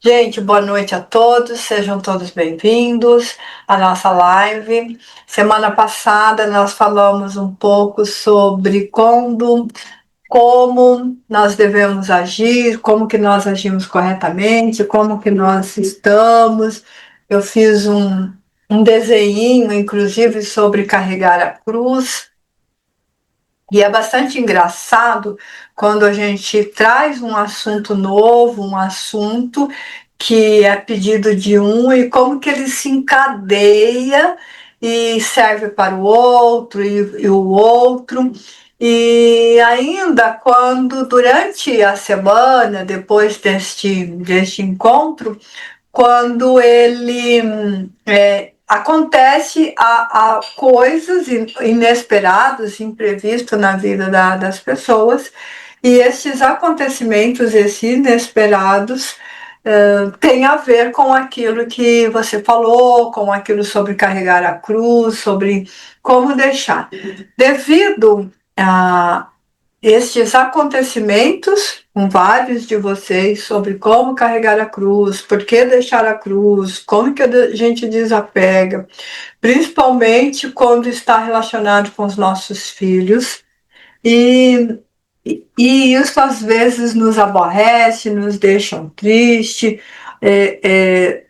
Gente, boa noite a todos, sejam todos bem-vindos à nossa live. Semana passada nós falamos um pouco sobre como nós devemos agir, como que nós agimos corretamente, como que nós estamos. Eu fiz um desenho, inclusive, sobre carregar a cruz. E é bastante engraçado quando a gente traz um assunto novo, um assunto que é pedido de um e como que ele se encadeia e serve para o outro e o outro. E ainda quando durante a semana, depois deste encontro, quando ele acontece a coisas inesperadas, imprevistos na vida das pessoas, e esses acontecimentos, esses inesperados, tem a ver com aquilo que você falou, com aquilo sobre carregar a cruz, sobre como deixar. Devido a estes acontecimentos com vários de vocês sobre como carregar a cruz, por que deixar a cruz, como que a gente desapega, principalmente quando está relacionado com os nossos filhos. E isso às vezes nos aborrece, nos deixa triste, é,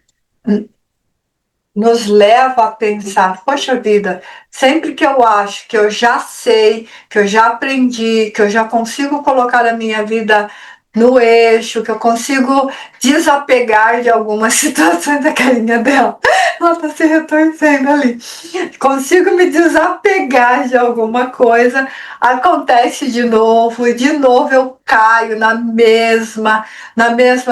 nos leva a pensar, poxa vida, sempre que eu acho que eu já sei, que eu já aprendi, que eu já consigo colocar a minha vida no eixo, que eu consigo desapegar de algumas situações da carinha dela, ela está se retorcendo ali, consigo me desapegar de alguma coisa, acontece de novo, e de novo eu caio na mesma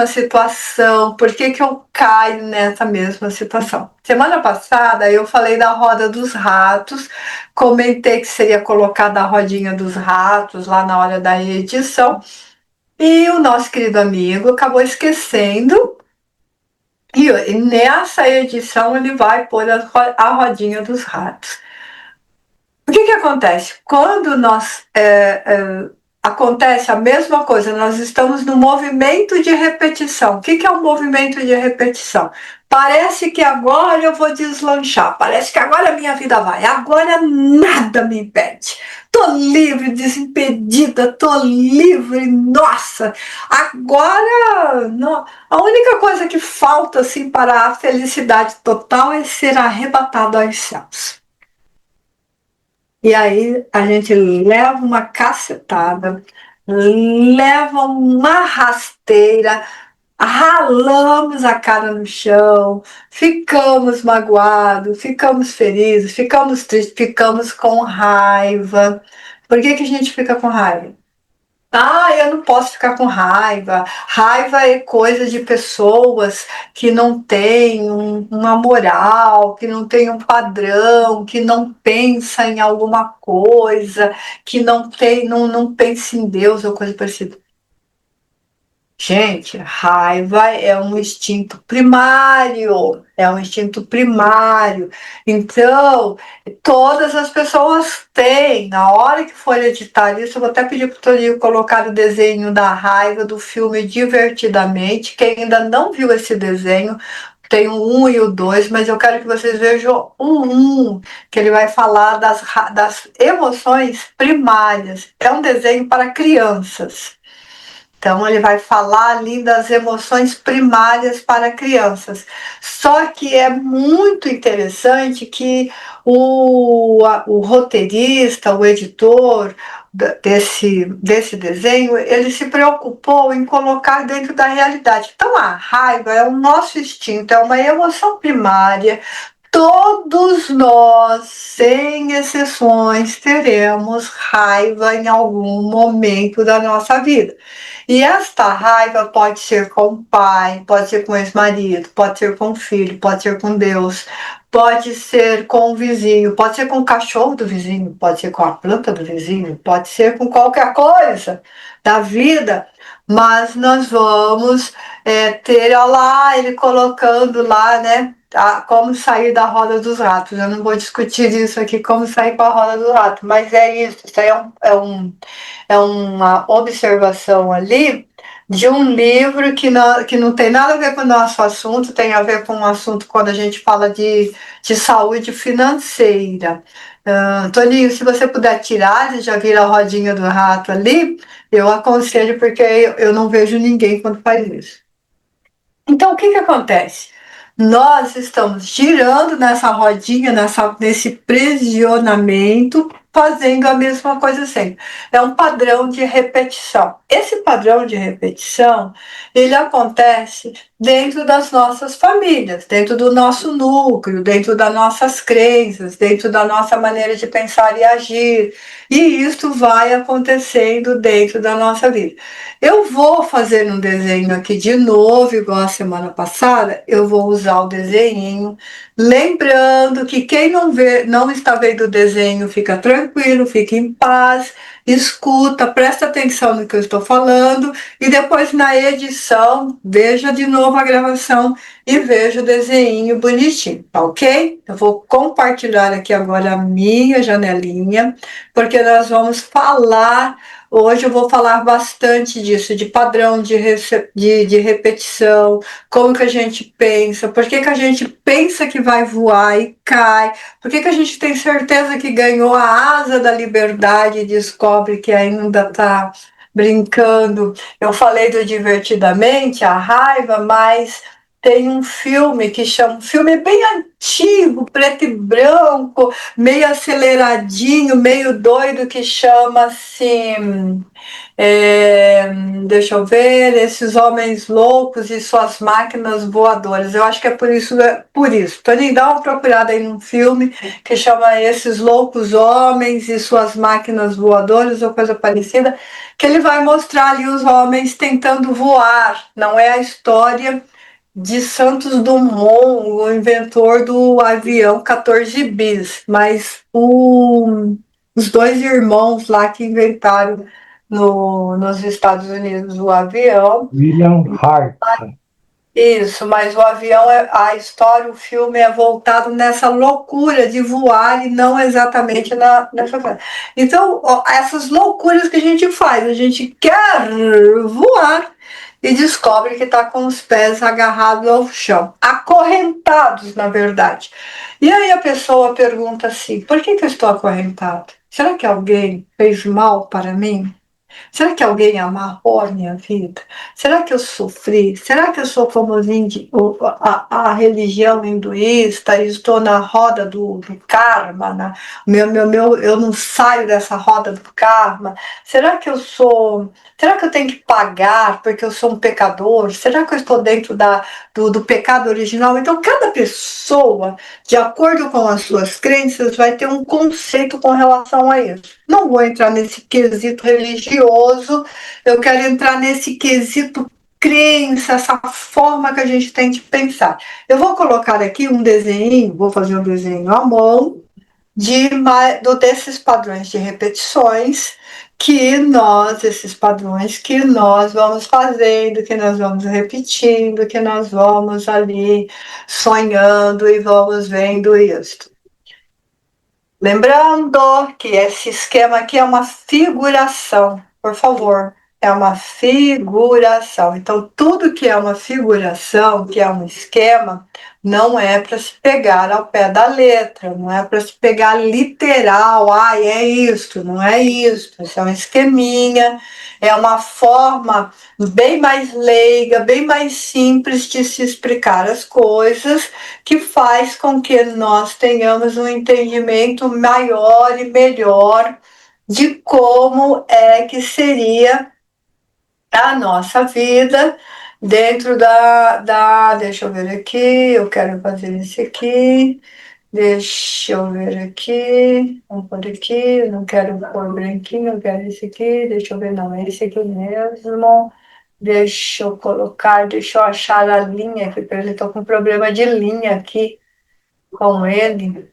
situação. Por que que eu caio nessa mesma situação? Semana passada eu falei da roda dos ratos, comentei que seria colocada a rodinha dos ratos lá na hora da edição, e o nosso querido amigo acabou esquecendo, e nessa edição ele vai pôr a rodinha dos ratos. O que que acontece? Quando acontece a mesma coisa, nós estamos no movimento de repetição. O que que é o movimento de repetição? Parece que agora eu vou deslanchar, parece que agora a minha vida vai, agora nada me impede. Tô livre, desimpedida, tô livre, nossa, agora não, a única coisa que falta assim para a felicidade total é ser arrebatado aos céus. E aí a gente leva uma cacetada, leva uma rasteira, ralamos a cara no chão, ficamos magoados, ficamos felizes, ficamos tristes, ficamos com raiva. Por que que a gente fica com raiva? Ah, eu não posso ficar com raiva. Raiva é coisa de pessoas que não têm uma moral, que não têm um padrão, que não pensa em alguma coisa, que não pensa em Deus ou coisa parecida. Gente, raiva é um instinto primário, é um instinto primário. Então, todas as pessoas têm. Na hora que for editar isso, eu vou até pedir para o Toninho colocar o desenho da raiva do filme Divertidamente. Quem ainda não viu esse desenho, tem o 1 e o 2, mas eu quero que vocês vejam o 1, que ele vai falar das emoções primárias. É um desenho para crianças. Então, ele vai falar ali das emoções primárias para crianças. Só que é muito interessante que o roteirista, o editor desse desenho, ele se preocupou em colocar dentro da realidade. Então, a raiva é o nosso instinto, é uma emoção primária. Todos nós, sem exceções, teremos raiva em algum momento da nossa vida. E esta raiva pode ser com o pai, pode ser com o ex-marido, pode ser com o filho, pode ser com Deus, pode ser com o vizinho, pode ser com o cachorro do vizinho, pode ser com a planta do vizinho, pode ser com qualquer coisa da vida. mas nós vamos ter, olha lá, ele colocando lá, né, como sair da roda dos ratos. Eu não vou discutir isso aqui, como sair com a roda do rato, mas é isso aí é uma observação ali de um livro que não tem nada a ver com o nosso assunto, tem a ver com um assunto quando a gente fala de saúde financeira. Toninho, se você puder tirar, você já vira a rodinha do rato ali, eu aconselho porque eu não vejo ninguém quando faz isso. Então, o que que acontece? Nós estamos girando nessa rodinha, nesse prisionamento, fazendo a mesma coisa sempre. É um padrão de repetição. Esse padrão de repetição, ele acontece dentro das nossas famílias, dentro do nosso núcleo, dentro das nossas crenças, dentro da nossa maneira de pensar e agir. E isso vai acontecendo dentro da nossa vida. Eu vou fazer um desenho aqui de novo, igual a semana passada. Eu vou usar o desenho. Lembrando que quem não está vendo o desenho, fica tranquilo, fica em paz, escuta, presta atenção no que eu estou falando e depois na edição, veja de novo a gravação e veja o desenho bonitinho, tá ok? Eu vou compartilhar aqui agora a minha janelinha, porque nós vamos falar. Hoje eu vou falar bastante disso, de padrão de repetição, como que a gente pensa, por que que a gente pensa que vai voar e cai, por que que a gente tem certeza que ganhou a asa da liberdade e descobre que ainda está brincando. Eu falei do Divertidamente, a raiva, mas tem um filme que chama, um filme bem antigo, preto e branco, meio aceleradinho, meio doido, que chama assim, é, deixa eu ver, Esses Homens Loucos e Suas Máquinas Voadoras. Eu acho que é por isso, por isso. Toninho, dá uma procurada aí num filme que chama Esses Loucos Homens e Suas Máquinas Voadoras, ou coisa parecida, que ele vai mostrar ali os homens tentando voar. Não é a história de Santos Dumont, o inventor do avião 14 bis, mas os dois irmãos lá que inventaram nos Estados Unidos o avião. William Hart. Isso, mas o avião, a história, o filme é voltado nessa loucura de voar e não exatamente nessa coisa. Então, ó, essas loucuras que a gente quer voar e descobre que está com os pés agarrados ao chão, acorrentados, na verdade. E aí a pessoa pergunta assim: por que eu estou acorrentado? Será que alguém fez mal para mim? Será que alguém amarrou a minha vida? Será que eu sofri? Será que eu sou como a religião hinduísta e estou na roda do karma? Eu não saio dessa roda do karma? Será que eu sou. Será que eu tenho que pagar porque eu sou um pecador? Será que eu estou dentro do pecado original? Então, cada pessoa, de acordo com as suas crenças, vai ter um conceito com relação a isso. Não vou entrar nesse quesito religioso, eu quero entrar nesse quesito crença, essa forma que a gente tem de pensar. Eu vou colocar aqui um desenho, vou fazer um desenho à mão, desses padrões de repetições esses padrões que nós vamos fazendo, que nós vamos repetindo, que nós vamos ali sonhando e vamos vendo isso. Lembrando que esse esquema aqui é uma figuração, por favor, é uma figuração. Então, tudo que é uma figuração, que é um esquema, não é para se pegar ao pé da letra, não é para se pegar literal, é isso, não é isso, isso é um esqueminha, é uma forma bem mais leiga, bem mais simples de se explicar as coisas, que faz com que nós tenhamos um entendimento maior e melhor de como é que seria a nossa vida dentro deixa eu ver aqui, eu quero fazer isso aqui, deixa eu ver aqui, vamos pôr aqui, eu não quero pôr branquinho, eu quero esse aqui, deixa eu ver, não, é esse aqui mesmo. Deixa eu achar a linha aqui, porque eu estou com problema de linha aqui com ele.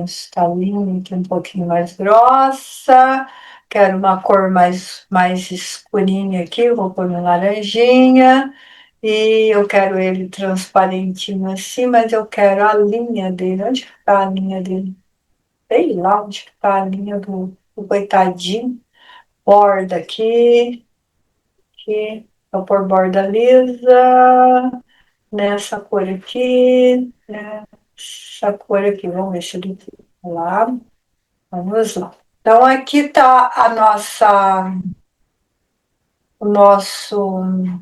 Esta linha aqui um pouquinho mais grossa. Quero uma cor mais escurinha aqui, vou pôr no laranjinha. E eu quero ele transparentinho assim, mas eu quero a linha dele. Onde que tá a linha dele? Sei lá onde que tá a linha do coitadinho. Borda aqui, aqui. Vou pôr borda lisa, nessa cor aqui, nessa cor aqui. Vamos ver se ele lá. Vamos lá. Então aqui tá o nosso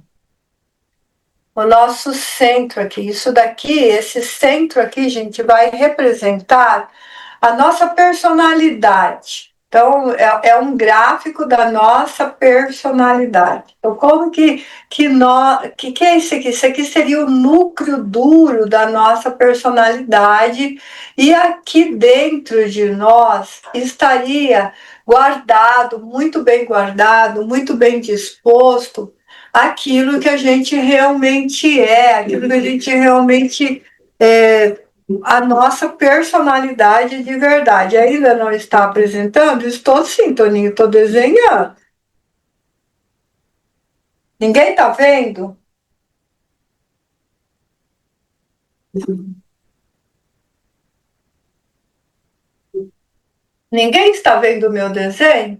centro aqui. Isso daqui, esse centro aqui, gente, vai representar a nossa personalidade. Então, é um gráfico da nossa personalidade. Então, como que é isso aqui? Isso aqui seria o núcleo duro da nossa personalidade, e aqui dentro de nós estaria guardado, muito bem disposto, aquilo que a gente realmente é, aquilo que a gente realmente é, a nossa personalidade de verdade. Ainda não está apresentando? Estou sim, Toninho, estou desenhando. Ninguém está vendo? Ninguém está vendo o meu desenho?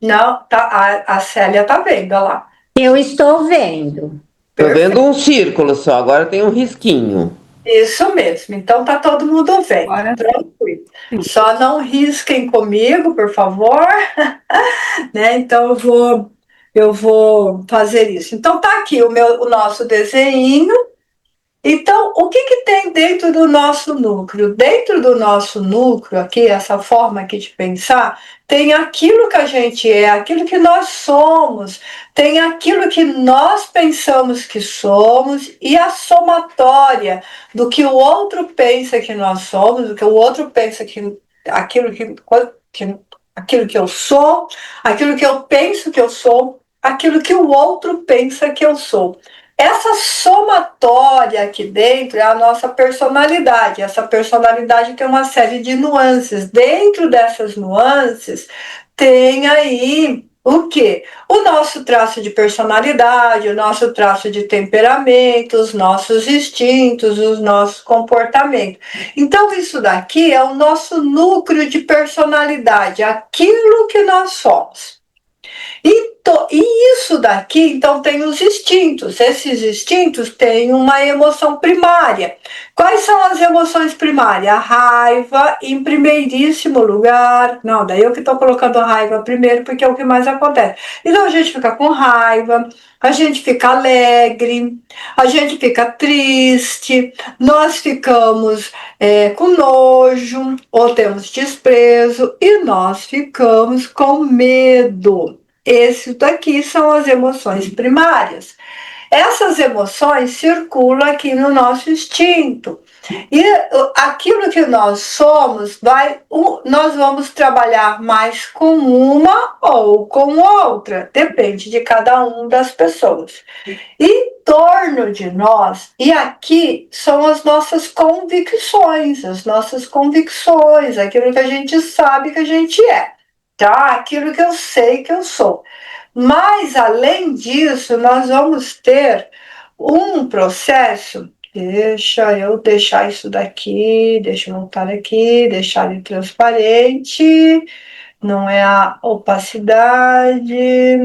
Não, tá, a Célia está vendo, olha lá. Eu estou vendo. Tô vendo um círculo só, agora tem um risquinho. Isso mesmo, então tá todo mundo vendo. Agora Tranquilo. Só não risquem comigo, por favor. Né? Então eu vou fazer isso. Então tá aqui o nosso desenho. Então, o que tem dentro do nosso núcleo? Dentro do nosso núcleo, aqui, essa forma aqui de pensar, tem aquilo que a gente é, aquilo que nós somos, tem aquilo que nós pensamos que somos, e a somatória do que o outro pensa que nós somos, do que o outro pensa que aquilo que aquilo que eu sou, aquilo que eu penso que eu sou, aquilo que o outro pensa que eu sou. Essa somatória aqui dentro é a nossa personalidade. Essa personalidade tem uma série de nuances. Dentro dessas nuances, tem aí o quê? O nosso traço de personalidade, o nosso traço de temperamento, os nossos instintos, os nossos comportamentos. Então, isso daqui é o nosso núcleo de personalidade, aquilo que nós somos. E isso daqui, então, tem os instintos. Esses instintos têm uma emoção primária. Quais são as emoções primárias? A raiva, em primeiríssimo lugar. Não, daí eu que estou colocando a raiva primeiro, porque é o que mais acontece. Então, a gente fica com raiva, a gente fica alegre, a gente fica triste, nós ficamos com nojo, ou temos desprezo, e nós ficamos com medo. Esses daqui são as emoções primárias. Essas emoções circulam aqui no nosso instinto. E aquilo que nós somos, nós vamos trabalhar mais com uma ou com outra, depende de cada uma das pessoas. Em torno de nós, e aqui são as nossas convicções, aquilo que a gente sabe que a gente é, tá? Aquilo que eu sei que eu sou. Mas, além disso, nós vamos ter um processo. Deixa eu deixar isso daqui, deixa eu voltar aqui, deixar ele transparente, não é a opacidade,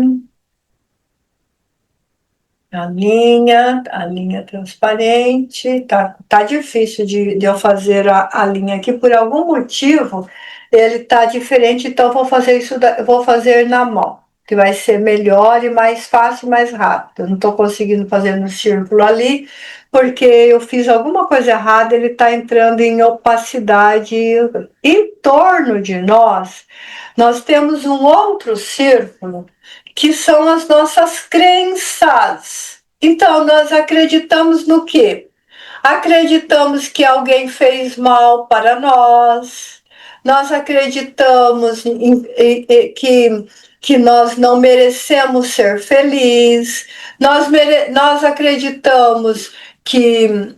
a linha transparente, tá difícil de eu fazer a linha aqui, por algum motivo ele tá diferente, então vou fazer vou fazer na mão, que vai ser melhor e mais fácil, mais rápido. Eu não estou conseguindo fazer no círculo ali, porque eu fiz alguma coisa errada, ele está entrando em opacidade. Em torno de nós temos um outro círculo, que são as nossas crenças. Então, nós acreditamos no quê? Acreditamos que alguém fez mal para nós acreditamos que nós não merecemos ser felizes, nós acreditamos que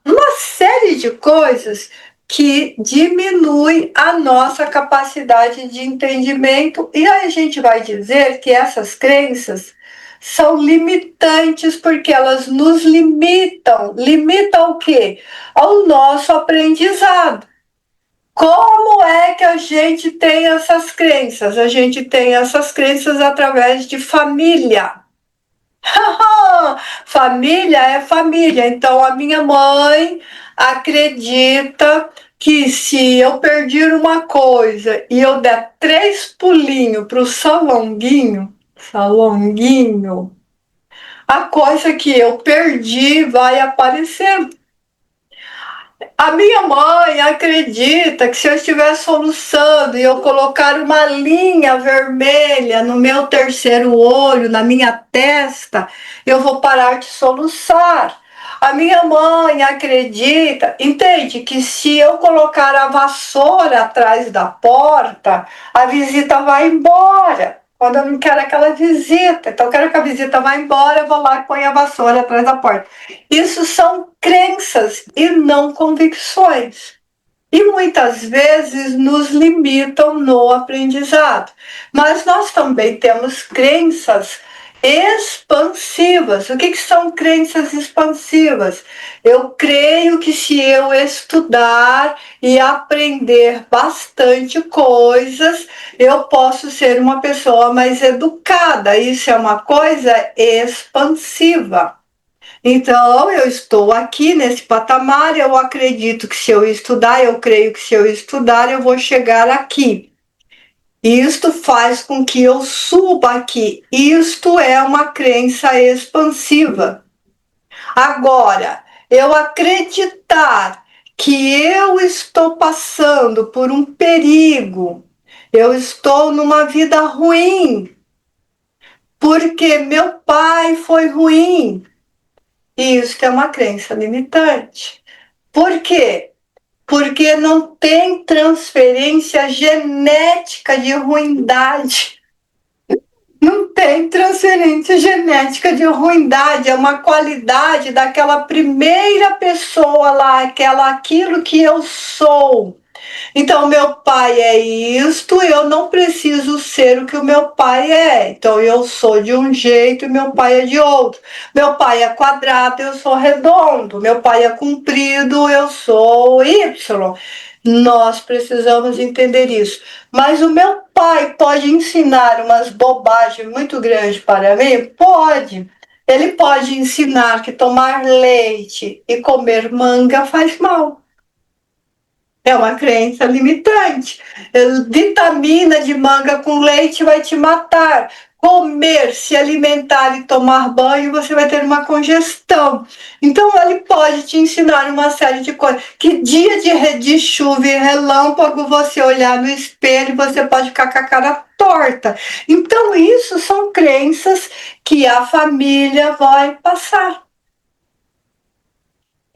uma série de coisas que diminui a nossa capacidade de entendimento, e aí a gente vai dizer que essas crenças são limitantes porque elas nos limitam. Limitam o quê? Ao nosso aprendizado. Como é que a gente tem essas crenças? A gente tem essas crenças através de família. Família é família. Então, a minha mãe acredita que se eu perder uma coisa e eu der 3 pulinhos para o salonguinho, a coisa que eu perdi vai aparecer. A minha mãe acredita que se eu estiver soluçando e eu colocar uma linha vermelha no meu terceiro olho, na minha testa, eu vou parar de soluçar. A minha mãe acredita, entende, que se eu colocar a vassoura atrás da porta, a visita vai embora. Quando eu não quero aquela visita, então eu quero que a visita vá embora, eu vou lá e ponho a vassoura atrás da porta. Isso são crenças e não convicções. E muitas vezes nos limitam no aprendizado. Mas nós também temos crenças expansivas. O que são crenças expansivas? Eu creio que se eu estudar e aprender bastante coisas, eu posso ser uma pessoa mais educada. Isso é uma coisa expansiva. Então, eu estou aqui nesse patamar, eu acredito que se eu estudar, eu creio que se eu estudar, eu vou chegar aqui. Isto faz com que eu suba aqui. Isto é uma crença expansiva. Agora, eu acreditar que eu estou passando por um perigo, eu estou numa vida ruim, porque meu pai foi ruim. Isso é uma crença limitante. Por quê? Porque não tem transferência genética de ruindade. Não tem transferência genética de ruindade, é uma qualidade daquela primeira pessoa lá, aquilo que eu sou. Então, meu pai é isto, eu não preciso ser o que o meu pai é. Então, eu sou de um jeito e meu pai é de outro. Meu pai é quadrado, eu sou redondo. Meu pai é comprido, eu sou Y. Nós precisamos entender isso. Mas o meu pai pode ensinar umas bobagens muito grandes para mim? Pode. Ele pode ensinar que tomar leite e comer manga faz mal. É uma crença limitante. Vitamina de manga com leite vai te matar. Comer, se alimentar e tomar banho, você vai ter uma congestão. Então, ele pode te ensinar uma série de coisas. Que dia de chuva e relâmpago, você olhar no espelho, você pode ficar com a cara torta. Então, isso são crenças que a família vai passar.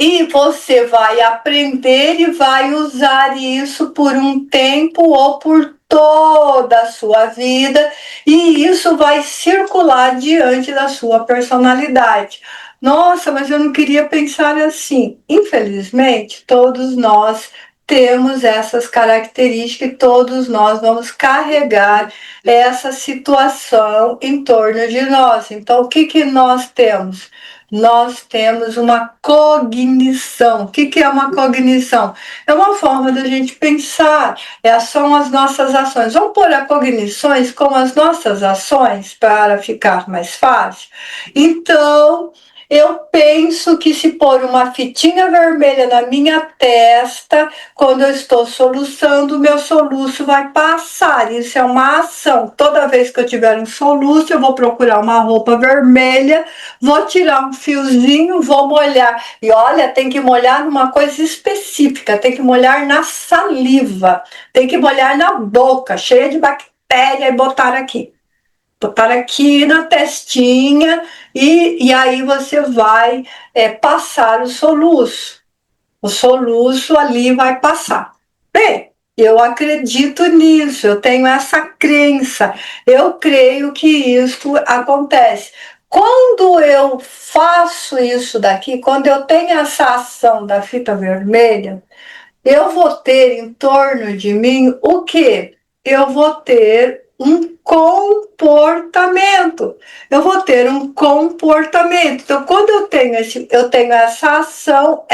E você vai aprender e vai usar isso por um tempo ou por toda a sua vida, e isso vai circular diante da sua personalidade. Nossa, mas eu não queria pensar assim. Infelizmente, todos nós temos essas características e todos nós vamos carregar essa situação em torno de nós. Então, o que nós temos? Nós temos uma cognição. O que é uma cognição? É uma forma da gente pensar, são as nossas ações. Vamos pôr a cognições como as nossas ações para ficar mais fácil? Então, eu penso que se pôr uma fitinha vermelha na minha testa, quando eu estou soluçando, o meu soluço vai passar. Isso é uma ação. Toda vez que eu tiver um soluço, eu vou procurar uma roupa vermelha, vou tirar um fiozinho, vou molhar. E olha, tem que molhar numa coisa específica, tem que molhar na saliva, tem que molhar na boca, cheia de bactéria, e botar aqui. Botar aqui na testinha e aí você vai passar o soluço. O soluço ali vai passar. Bem, eu acredito nisso, eu tenho essa crença, eu creio que isso acontece. Quando eu faço isso daqui, quando eu tenho essa ação da fita vermelha, eu vou ter em torno de mim o quê? Eu vou ter um comportamento. Eu vou ter um comportamento. Então, quando eu tenho essa ação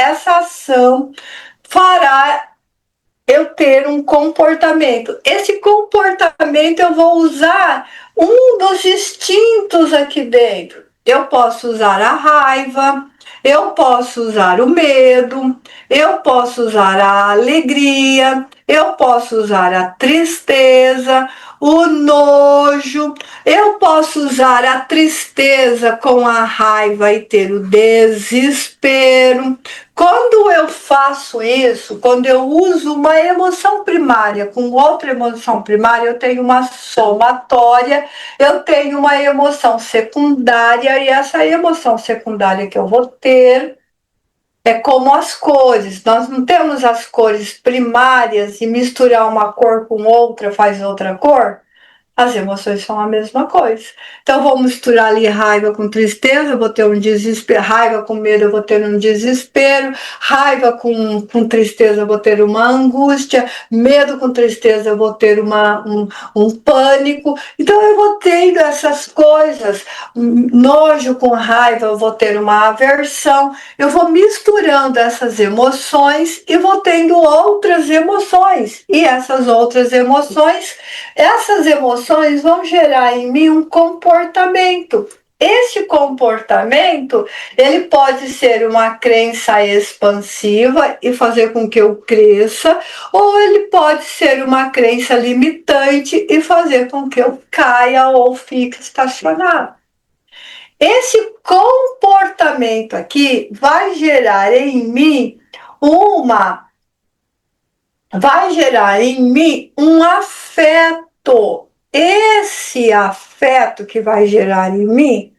fará eu ter um comportamento. Esse comportamento eu vou usar um dos instintos aqui dentro. Eu posso usar a raiva, eu posso usar o medo, eu posso usar a alegria, eu posso usar a tristeza, o nojo, eu posso usar a tristeza com a raiva e ter o desespero. Quando eu faço isso, quando eu uso uma emoção primária com outra emoção primária, eu tenho uma somatória, eu tenho uma emoção secundária, e essa emoção secundária que eu vou ter é como as cores. Nós não temos as cores primárias e misturar uma cor com outra faz outra cor. As emoções são a mesma coisa. Então, eu vou misturar ali raiva com tristeza, eu vou ter um desespero, raiva com medo, eu vou ter um desespero, raiva com tristeza, eu vou ter uma angústia, medo com tristeza, eu vou ter um pânico. Então, eu vou tendo essas coisas, nojo com raiva, eu vou ter uma aversão, eu vou misturando essas emoções e vou tendo outras emoções. E essas emoções vão gerar em mim um comportamento. Este comportamento, ele pode ser uma crença expansiva e fazer com que eu cresça, ou ele pode ser uma crença limitante e fazer com que eu caia ou fique estacionado. Esse comportamento aqui vai gerar em mim um afeto. Esse afeto que vai gerar em mim,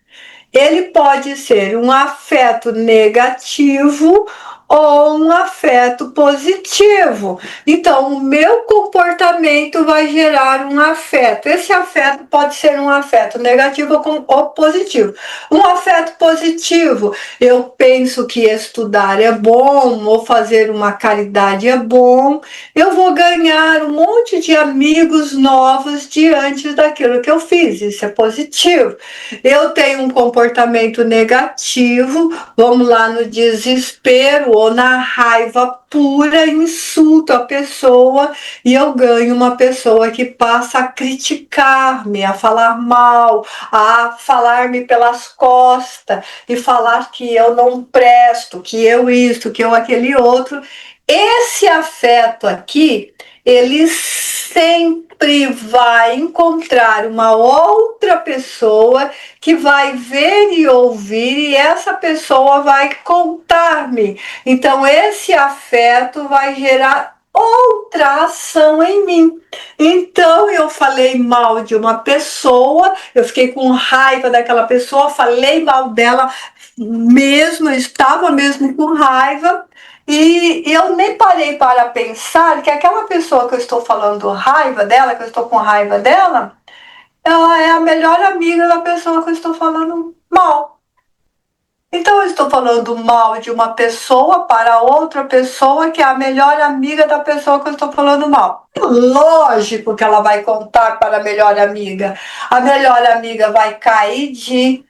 ele pode ser um afeto negativo ou um afeto positivo. Então, o meu comportamento vai gerar um afeto. Esse afeto pode ser um afeto negativo ou positivo. Um afeto positivo, eu penso que estudar é bom, ou fazer uma caridade é bom, eu vou ganhar um monte de amigos novos diante daquilo que eu fiz. Isso é positivo. Eu tenho um comportamento negativo, vamos lá, no desespero ou na raiva pura, insulto a pessoa e eu ganho uma pessoa que passa a criticar-me, a falar mal, a falar-me pelas costas e falar que eu não presto, que eu isso, que eu aquele outro. Esse afeto aqui, ele sempre vai encontrar uma outra pessoa que vai ver e ouvir, e essa pessoa vai contar-me. Então, esse afeto vai gerar outra ação em mim. Então, eu falei mal de uma pessoa, eu fiquei com raiva daquela pessoa, falei mal dela mesmo, eu estava mesmo com raiva. E eu nem parei para pensar que aquela pessoa que eu estou falando raiva dela, que eu estou com raiva dela, ela é a melhor amiga da pessoa que eu estou falando mal. Então eu estou falando mal de uma pessoa para outra pessoa que é a melhor amiga da pessoa que eu estou falando mal. Lógico que ela vai contar para a melhor amiga. A melhor amiga vai cair de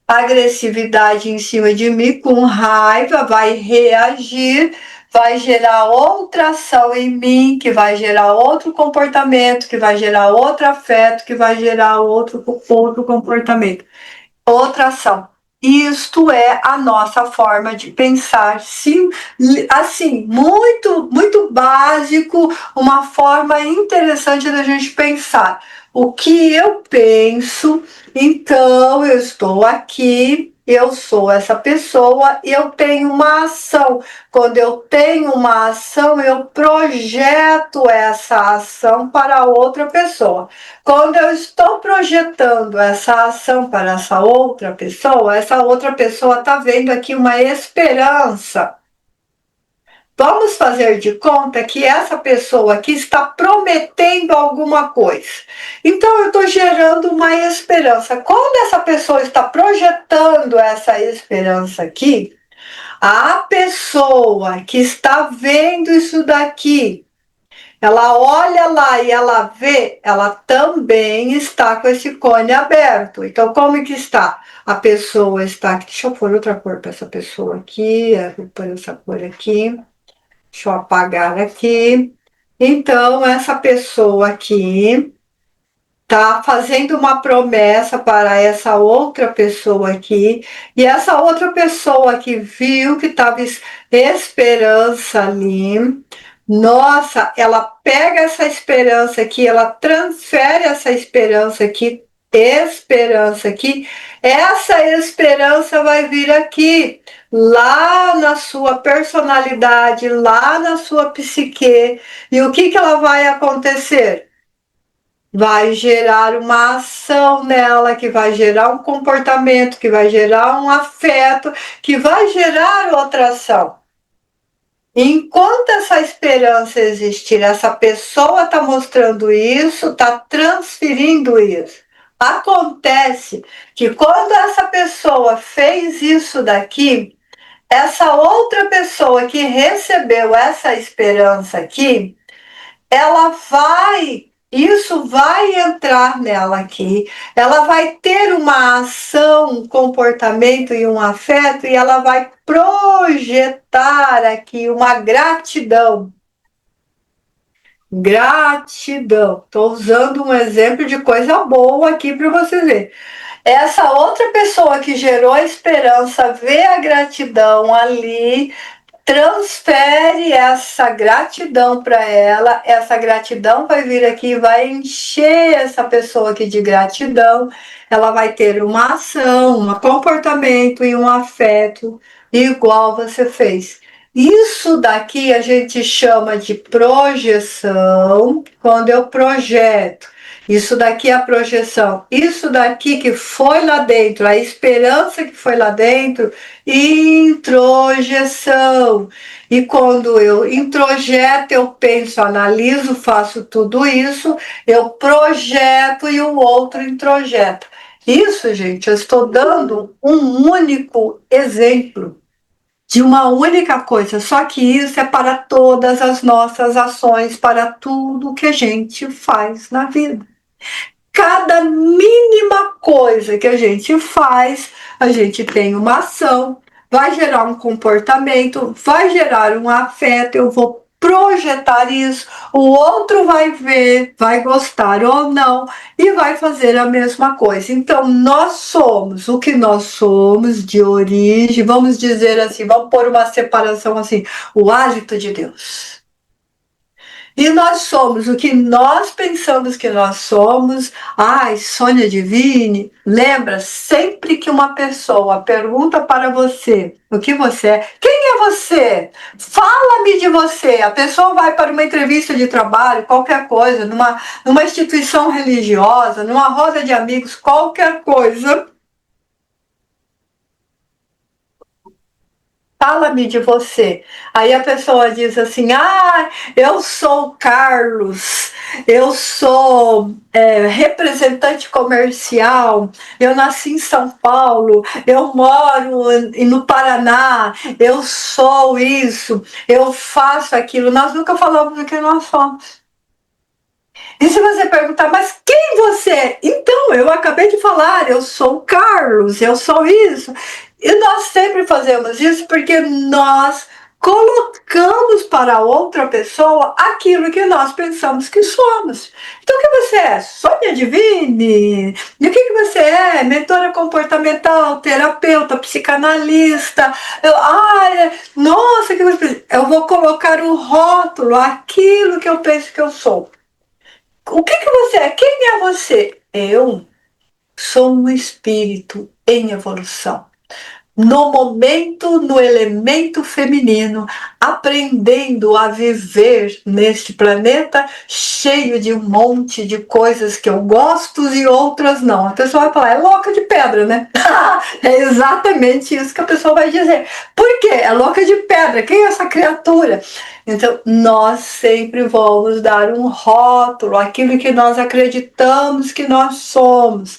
agressividade em cima de mim, com raiva, vai reagir, vai gerar outra ação em mim, que vai gerar outro comportamento, que vai gerar outro afeto, que vai gerar outro comportamento, outra ação. Isto é a nossa forma de pensar, sim, assim, muito, muito básico, uma forma interessante da gente pensar. O que eu penso, então eu estou aqui, eu sou essa pessoa e eu tenho uma ação. Quando eu tenho uma ação, eu projeto essa ação para outra pessoa. Quando eu estou projetando essa ação para essa outra pessoa está vendo aqui uma esperança. Vamos fazer de conta que essa pessoa aqui está prometendo alguma coisa. Então, eu estou gerando uma esperança. Quando essa pessoa está projetando essa esperança aqui, A pessoa que está vendo isso daqui, ela olha lá e ela vê, ela também está com esse cone aberto. Então, como que está? A pessoa está... Deixa eu pôr outra cor para essa pessoa aqui. Vou pôr essa cor aqui. Deixa eu apagar aqui. Então, essa pessoa aqui está fazendo uma promessa para essa outra pessoa aqui, e essa outra pessoa que viu que estava esperança ali, nossa, ela pega essa esperança aqui, ela transfere essa esperança aqui, essa esperança vai vir aqui, lá na sua personalidade, lá na sua psique, e o que ela vai acontecer? Vai gerar uma ação nela, que vai gerar um comportamento, que vai gerar um afeto, que vai gerar outra ação. Enquanto essa esperança existir, essa pessoa está mostrando isso, está transferindo isso. Acontece que quando essa pessoa fez isso daqui, essa outra pessoa que recebeu essa esperança aqui, isso vai entrar nela aqui, ela vai ter uma ação, um comportamento e um afeto, e ela vai projetar aqui uma gratidão. Gratidão. Estou usando um exemplo de coisa boa aqui para você ver. Essa outra pessoa que gerou a esperança vê a gratidão ali, transfere essa gratidão para ela, essa gratidão vai vir aqui e vai encher essa pessoa aqui de gratidão, ela vai ter uma ação, um comportamento e um afeto igual você fez. Isso daqui a gente chama de projeção, quando eu projeto. Isso daqui é a projeção. Isso daqui que foi lá dentro, a esperança que foi lá dentro, introjeção. E quando eu introjeto, eu penso, analiso, faço tudo isso, eu projeto e o outro introjeta. Isso, gente, eu estou dando um único exemplo de uma única coisa, só que isso é para todas as nossas ações, para tudo que a gente faz na vida. Cada mínima coisa que a gente faz, a gente tem uma ação, vai gerar um comportamento, vai gerar um afeto, eu vou projetar isso, o outro vai ver, vai gostar ou não e vai fazer a mesma coisa. Então, nós somos o que nós somos de origem, vamos dizer assim, vamos pôr uma separação assim, o hálito de Deus. E nós somos o que nós pensamos que nós somos. Ai, Sônia Divine, lembra, sempre que uma pessoa pergunta para você o que você é, quem é você? Fala-me de você. A pessoa vai para uma entrevista de trabalho, qualquer coisa, numa instituição religiosa, numa roda de amigos, qualquer coisa. Fala-me de você. Aí a pessoa diz assim, eu sou Carlos, eu sou representante comercial, eu nasci em São Paulo, eu moro no Paraná, eu sou isso, eu faço aquilo. Nós nunca falamos do que nós somos. E se você perguntar, mas quem você é? Então, eu acabei de falar, eu sou o Carlos, eu sou isso. E nós sempre fazemos isso porque nós colocamos para outra pessoa aquilo que nós pensamos que somos. Então, o que você é? Sônia Divine? E o que você é? Mentora comportamental, terapeuta, psicanalista. Nossa, que você... Eu vou colocar um rótulo, aquilo que eu penso que eu sou. O que você é? Quem é você? Eu sou um espírito em evolução. No momento, no elemento feminino, aprendendo a viver neste planeta cheio de um monte de coisas que eu gosto e outras não. A pessoa vai falar, é louca de pedra, né? É exatamente isso que a pessoa vai dizer. Por quê? É louca de pedra. Quem é essa criatura? Então, nós sempre vamos dar um rótulo, aquilo que nós acreditamos que nós somos.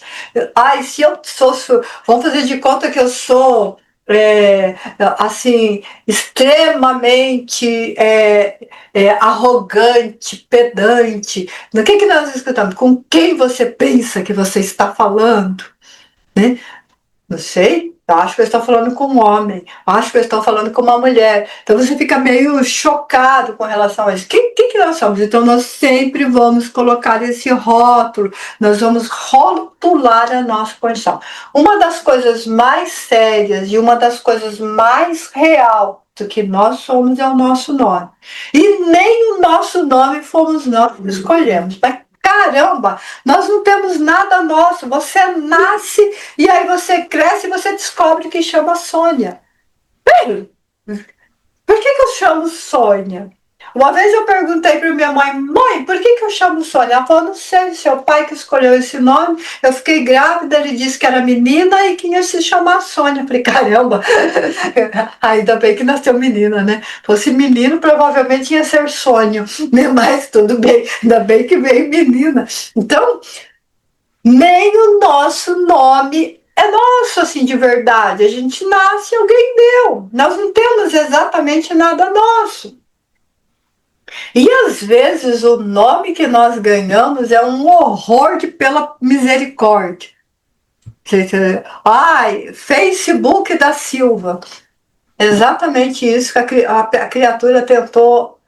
Se eu sou, vamos fazer de conta que eu sou assim, extremamente arrogante, pedante. O que nós escutamos? Com quem você pensa que você está falando? Né? Não sei, eu acho que eu estou falando com um homem, acho que eu estou falando com uma mulher. Então você fica meio chocado com relação a isso. Quem que nós somos? Então nós sempre vamos colocar esse rótulo, nós vamos rotular a nossa condição. Uma das coisas mais sérias e uma das coisas mais real do que nós somos é o nosso nome. E nem o nosso nome fomos nós que escolhemos. Mas caramba, nós não temos nada nosso. Você nasce e aí você cresce e você descobre que chama Sônia. Bem, por que eu chamo Sônia? Uma vez eu perguntei para minha mãe, por que eu chamo Sônia? Ela falou, não sei, seu pai que escolheu esse nome, eu fiquei grávida, ele disse que era menina e que ia se chamar Sônia. Eu falei, caramba, ainda bem que nasceu menina, né? Fosse menino, provavelmente ia ser Sônia, né? Mas tudo bem, ainda bem que veio menina. Então, nem o nosso nome é nosso, assim, de verdade. A gente nasce e alguém deu. Nós não temos exatamente nada nosso. E às vezes o nome que nós ganhamos é um horror de pela misericórdia. Ai, Facebook da Silva. Exatamente isso que a criatura tentou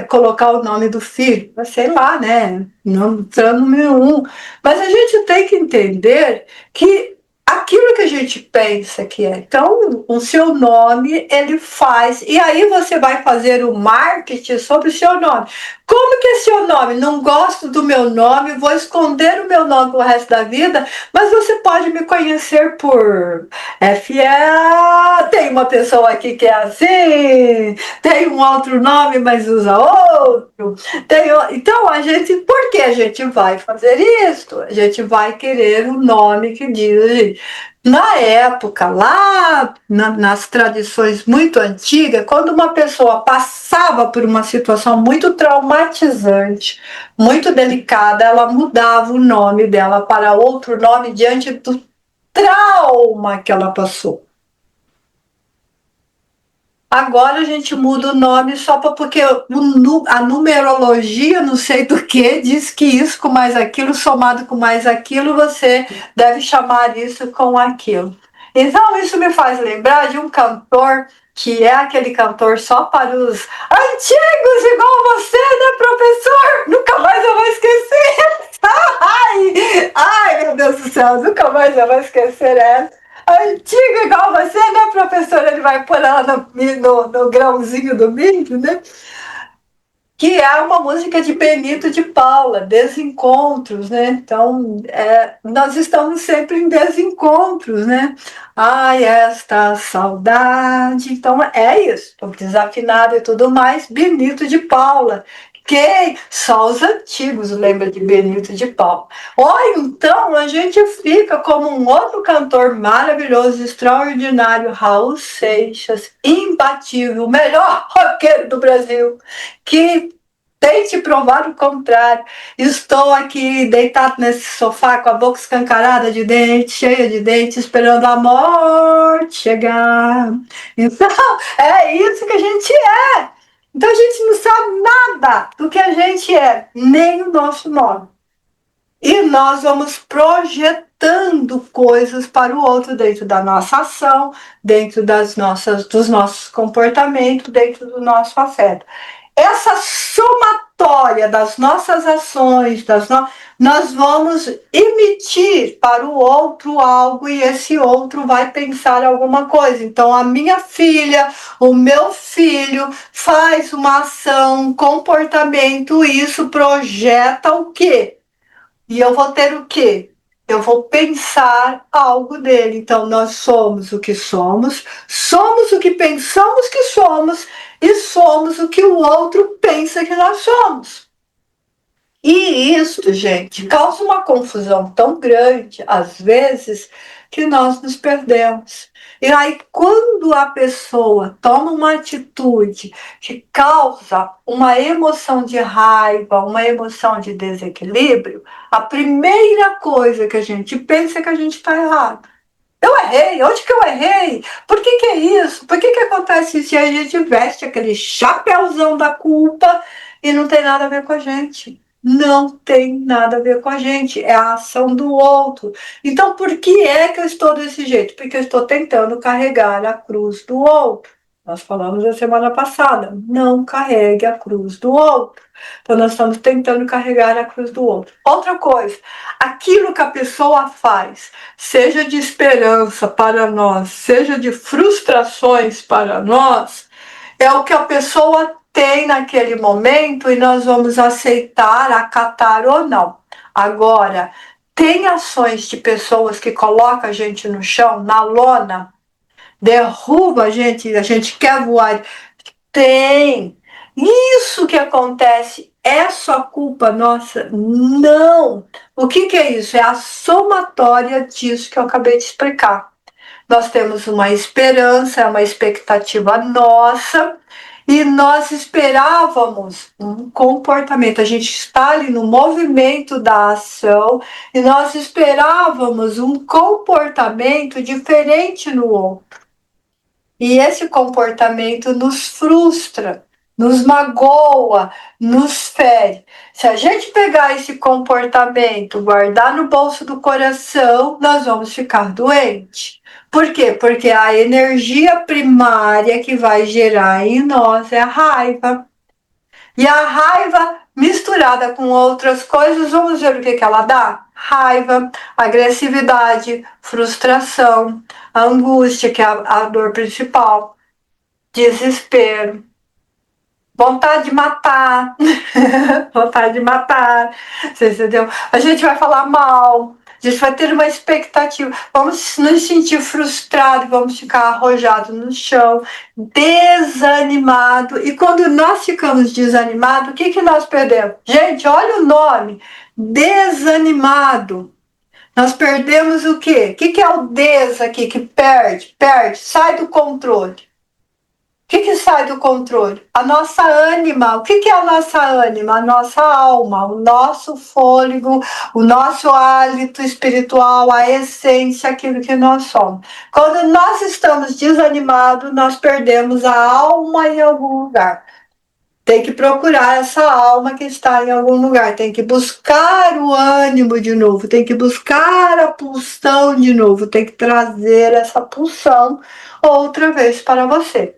colocar o nome do filho. Sei lá, né? Não entrando número um. Mas a gente tem que entender que aquilo que a gente pensa que é. Então, o seu nome, ele faz. E aí você vai fazer o marketing sobre o seu nome. Como que é seu nome? Não gosto do meu nome, vou esconder o meu nome pro resto da vida, mas você pode me conhecer por FA. Tem uma pessoa aqui que é assim, tem um outro nome, mas usa outro. Então, por que a gente vai fazer isso? A gente vai querer o nome que diz. Na época, lá nas tradições muito antigas, quando uma pessoa passava por uma situação muito traumatizante, muito delicada, ela mudava o nome dela para outro nome diante do trauma que ela passou. Agora a gente muda o nome só porque a numerologia, não sei do que, diz que isso com mais aquilo, somado com mais aquilo, você deve chamar isso com aquilo. Então isso me faz lembrar de um cantor que é aquele cantor só para os antigos igual você, né, professor? Nunca mais eu vou esquecer. Ai, meu Deus do céu, nunca mais eu vou esquecer essa. Antigo igual você, né, professor? Ele vai pôr ela no grãozinho do milho, né? Que é uma música de Benito de Paula, Desencontros, né? Então, nós estamos sempre em desencontros, né? Ai, esta saudade. Então, é isso. Estou desafinada e tudo mais. Benito de Paula. Quem? Só os antigos lembram de Benito de Paula. Ou então a gente fica como um outro cantor maravilhoso, extraordinário, Raul Seixas, imbatível, o melhor roqueiro do Brasil, que tente provar o contrário. Estou aqui deitado nesse sofá com a boca escancarada de dente, cheia de dente, esperando a morte chegar. Então, é isso que a gente é. Então a gente não sabe nada do que a gente é, nem o nosso nome. E nós vamos projetando coisas para o outro dentro da nossa ação, dentro dos nossos comportamentos, dentro do nosso afeto. Essa somatória das nossas ações, nós vamos emitir para o outro algo e esse outro vai pensar alguma coisa. Então, a minha filha, o meu filho faz uma ação, um comportamento, e isso projeta o quê? E eu vou ter o quê? Eu vou pensar algo dele. Então, nós somos o que somos o que pensamos que somos e somos o que o outro pensa que nós somos. E isso, gente, causa uma confusão tão grande, às vezes, que nós nos perdemos. E aí, quando a pessoa toma uma atitude que causa uma emoção de raiva, uma emoção de desequilíbrio, a primeira coisa que a gente pensa é que a gente está errado. Eu errei, onde que eu errei? Por que é isso? Por que acontece isso? E a gente veste aquele chapéuzão da culpa e não tem nada a ver com a gente. Não tem nada a ver com a gente, é a ação do outro. Então, por que é que eu estou desse jeito? Porque eu estou tentando carregar a cruz do outro. Nós falamos na semana passada, não carregue a cruz do outro. Então, nós estamos tentando carregar a cruz do outro. Outra coisa, aquilo que a pessoa faz, seja de esperança para nós, seja de frustrações para nós, é o que a pessoa tem naquele momento e nós vamos aceitar, acatar ou não. Agora, tem ações de pessoas que colocam a gente no chão, na lona, derruba a gente quer voar. Tem. Isso que acontece é só culpa nossa? Não. O que é isso? É a somatória disso que eu acabei de explicar. Nós temos uma esperança, é uma expectativa nossa, e nós esperávamos um comportamento. A gente está ali no movimento da ação e nós esperávamos um comportamento diferente no outro. E esse comportamento nos frustra, nos magoa, nos fere. Se a gente pegar esse comportamento, guardar no bolso do coração, nós vamos ficar doentes. Por quê? Porque a energia primária que vai gerar em nós é a raiva. E a raiva misturada com outras coisas, vamos ver o que ela dá? Raiva, agressividade, frustração, angústia, que é a dor principal, desespero, vontade de matar, vontade de matar, você entendeu? A gente vai falar mal, a gente vai ter uma expectativa, vamos nos sentir frustrados, vamos ficar arrojados no chão, desanimado. E quando nós ficamos desanimados, o que nós perdemos? Gente, olha o nome, desanimado. Nós perdemos o quê? O que é o des aqui que perde? Perde, sai do controle. O que sai do controle? A nossa ânima. O que é a nossa ânima? A nossa alma, o nosso fôlego, o nosso hálito espiritual, a essência, aquilo que nós somos. Quando nós estamos desanimados, nós perdemos a alma em algum lugar. Tem que procurar essa alma que está em algum lugar, tem que buscar o ânimo de novo, tem que buscar a pulsão de novo, tem que trazer essa pulsão outra vez para você.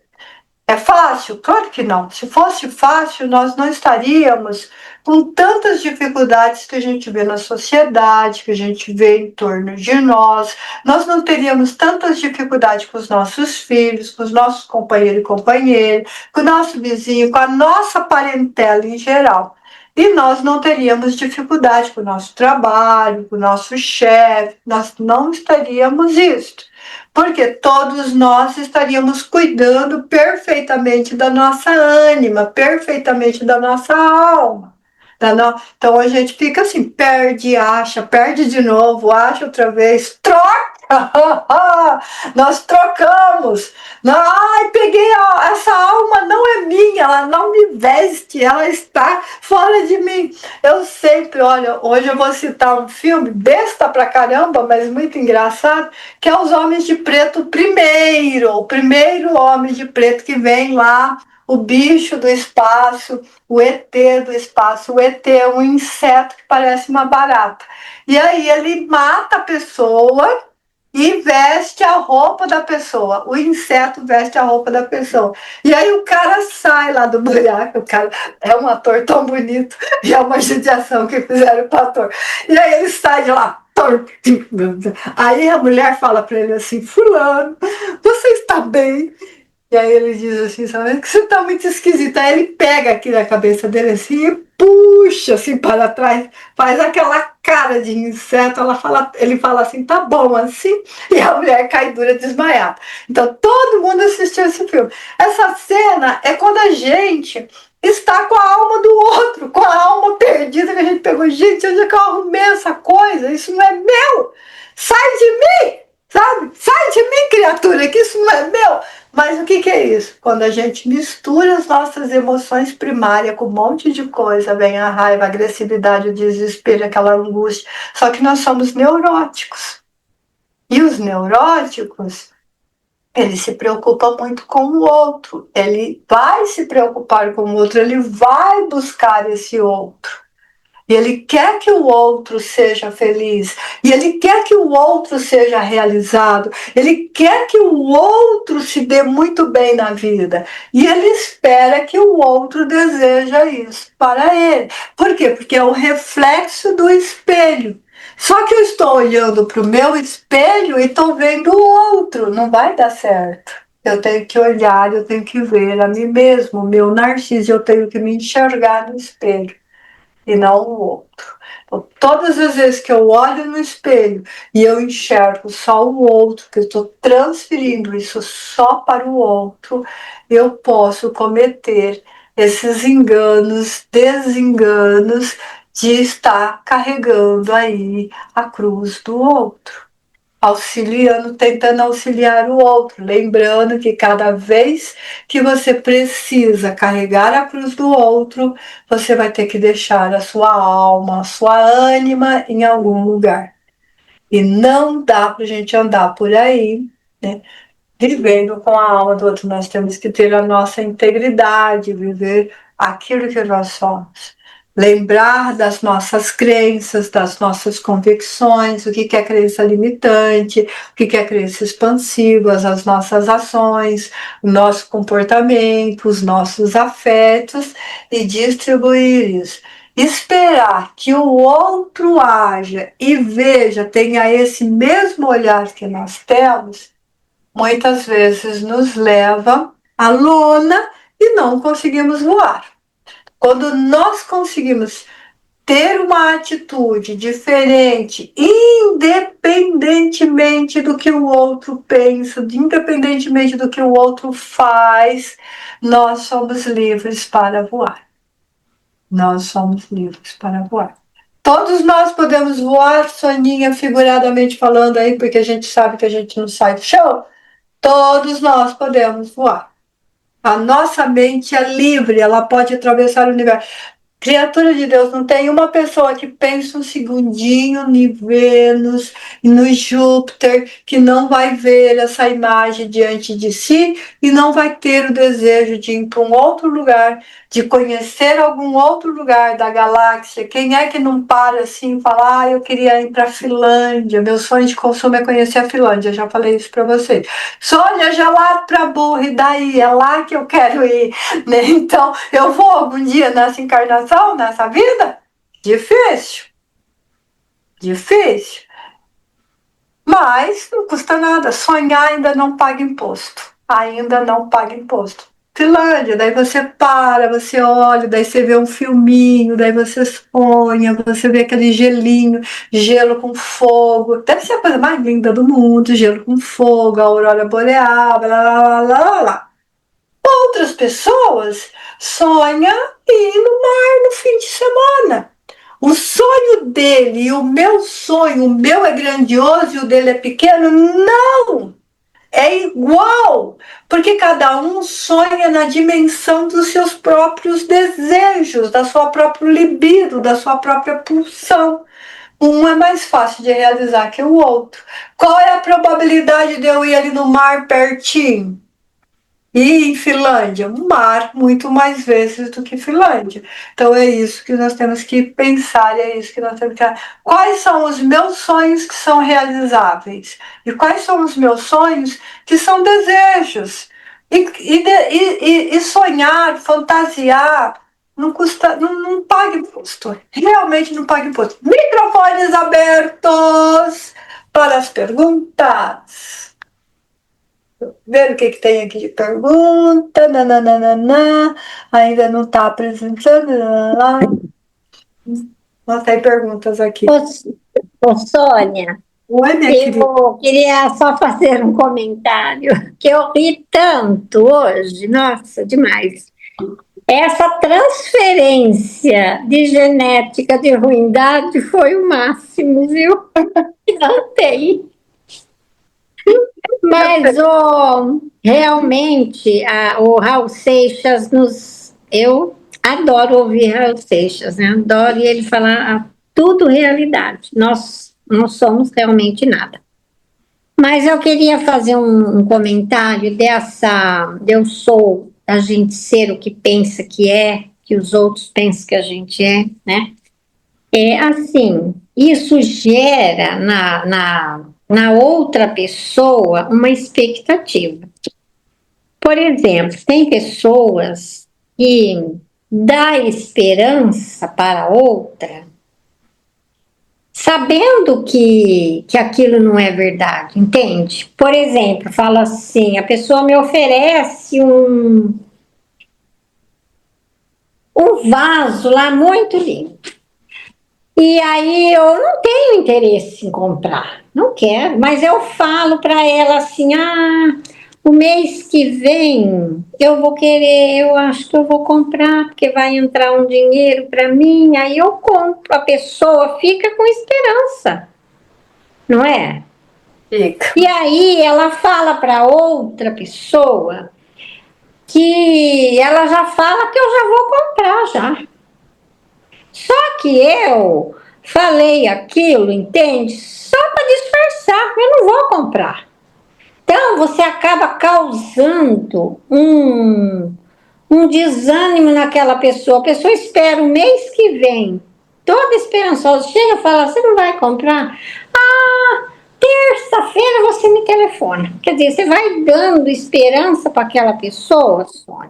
É fácil? Claro que não. Se fosse fácil, nós não estaríamos com tantas dificuldades que a gente vê na sociedade, que a gente vê em torno de nós. Nós não teríamos tantas dificuldades com os nossos filhos, com os nossos companheiros e companheiras, com o nosso vizinho, com a nossa parentela em geral. E nós não teríamos dificuldade com o nosso trabalho, com o nosso chefe, nós não estaríamos isso. Porque todos nós estaríamos cuidando perfeitamente da nossa ânima, perfeitamente da nossa alma. Então a gente fica assim, perde, acha, perde de novo, acha outra vez, troca! Nós trocamos. Ai, peguei essa alma, não é minha, ela não me veste, ela está fora de mim. Eu sempre, olha, hoje eu vou citar um filme besta pra caramba, mas muito engraçado, que é Os Homens de Preto primeiro, o primeiro homem de preto que vem lá, o bicho do espaço, o ET do espaço. O ET é um inseto que parece uma barata. E aí ele mata a pessoa e veste a roupa da pessoa. O inseto veste a roupa da pessoa. E aí o cara sai lá do buraco. O cara é um ator tão bonito. E é uma judiação que fizeram com o ator. E aí ele sai de lá. Aí a mulher fala para ele assim: fulano, você está bem? E aí ele diz assim, sabe, que você está muito esquisito. Aí ele pega aqui na cabeça dele assim e puxa assim para trás, faz aquela cara de inseto. Ele fala assim, tá bom assim, e a mulher cai dura desmaiada. Então todo mundo assistiu esse filme. Essa cena é quando a gente está com a alma do outro, com a alma perdida que a gente pegou. Gente, onde é que eu arrumei essa coisa? Isso não é meu! Sai de mim! Sabe? Sai de mim, criatura, que isso não é meu! Mas o que é isso? Quando a gente mistura as nossas emoções primárias com um monte de coisa, vem a raiva, a agressividade, o desespero, aquela angústia. Só que nós somos neuróticos. E os neuróticos, ele se preocupa muito com o outro, ele vai se preocupar com o outro, ele vai buscar esse outro. E ele quer que o outro seja feliz, e ele quer que o outro seja realizado, ele quer que o outro se dê muito bem na vida, e ele espera que o outro deseja isso para ele. Por quê? Porque é o reflexo do espelho. Só que eu estou olhando para o meu espelho e estou vendo o outro, não vai dar certo. Eu tenho que olhar, eu tenho que ver a mim mesmo, o meu narciso, eu tenho que me enxergar no espelho e não o outro. Então, todas as vezes que eu olho no espelho e eu enxergo só o outro, que eu estou transferindo isso só para o outro, eu posso cometer esses enganos, desenganos de estar carregando aí a cruz do outro, auxiliando, tentando auxiliar o outro, lembrando que cada vez que você precisa carregar a cruz do outro, você vai ter que deixar a sua alma, a sua ânima em algum lugar. E não dá para a gente andar por aí, né, vivendo com a alma do outro. Nós temos que ter a nossa integridade, viver aquilo que nós somos. Lembrar das nossas crenças, das nossas convicções, o que é crença limitante, o que é crença expansiva, as nossas ações, o nosso comportamento, os nossos afetos e distribuir isso. Esperar que o outro haja e veja, tenha esse mesmo olhar que nós temos, muitas vezes nos leva à lona e não conseguimos voar. Quando nós conseguimos ter uma atitude diferente, independentemente do que o outro pensa, independentemente do que o outro faz, nós somos livres para voar. Nós somos livres para voar. Todos nós podemos voar, Soninha, figuradamente falando aí, porque a gente sabe que a gente não sai do chão. Todos nós podemos voar. A nossa mente é livre, ela pode atravessar o universo. Criatura de Deus, não tem uma pessoa que pense um segundinho em Vênus e no Júpiter que não vai ver essa imagem diante de si e não vai ter o desejo de ir para um outro lugar, de conhecer algum outro lugar da galáxia. Quem é que não para assim e fala, eu queria ir para a Finlândia, meu sonho de consumo é conhecer a Finlândia, já falei isso para vocês. Sônia, já lá para burro, e daí? É lá que eu quero ir, né? Então, eu vou algum dia nessa encarnação, nessa vida? Difícil. Difícil. Mas não custa nada. Sonhar ainda não paga imposto. Ainda não paga imposto. Finlândia, daí você para, você olha, daí você vê um filminho, daí você sonha, você vê aquele gelinho, gelo com fogo. Deve ser a coisa mais linda do mundo, gelo com fogo, a aurora boreal, blá blá blá blá blá. Outras pessoas sonham ir no mar no fim de semana. O sonho dele e o meu sonho, o meu é grandioso e o dele é pequeno? Não! É igual, porque cada um sonha na dimensão dos seus próprios desejos, da sua própria libido, da sua própria pulsão. Um é mais fácil de realizar que o outro. Qual é a probabilidade de eu ir ali no mar pertinho? E em Finlândia, mar muito mais vezes do que Finlândia. Então é isso que nós temos que pensar, é isso que nós temos que... Quais são os meus sonhos que são realizáveis? E quais são os meus sonhos que são desejos? E sonhar, fantasiar, não custa, não paga imposto. Realmente não paga imposto. Microfones abertos para as perguntas. Ver o que tem aqui de pergunta. Nananana, ainda não está apresentando. Não tem perguntas aqui. Ô, Sônia, Oi, minha querida. eu queria só fazer um comentário, que eu ri tanto hoje, nossa, demais. Essa transferência de genética de ruindade foi o máximo, viu? Não tem. Mas realmente o Raul Seixas eu adoro ouvir Raul Seixas, né? Adoro ele falar tudo realidade. Nós não somos realmente nada. Mas eu queria fazer um comentário dessa. Eu sou a gente ser o que pensa que é, que os outros pensam que a gente é, né? É assim, isso gera na outra pessoa uma expectativa. Por exemplo, tem pessoas que dá esperança para outra, sabendo que aquilo não é verdade, entende? Por exemplo, fala assim, a pessoa me oferece um vaso lá muito lindo. E aí eu não tenho interesse em comprar, não quero, mas eu falo para ela assim: ah, o mês que vem eu vou querer, eu acho que eu vou comprar, porque vai entrar um dinheiro para mim, aí eu compro. A pessoa fica com esperança, não é? Fica. E aí ela fala para outra pessoa que ela já fala que eu já vou comprar já. Só que eu falei aquilo, entende? Só para disfarçar, eu não vou comprar. Então você acaba causando um desânimo naquela pessoa. A pessoa espera o mês que vem, toda esperançosa, chega e fala: você não vai comprar? Ah, terça-feira você me telefona. Quer dizer, você vai dando esperança para aquela pessoa, Sônia,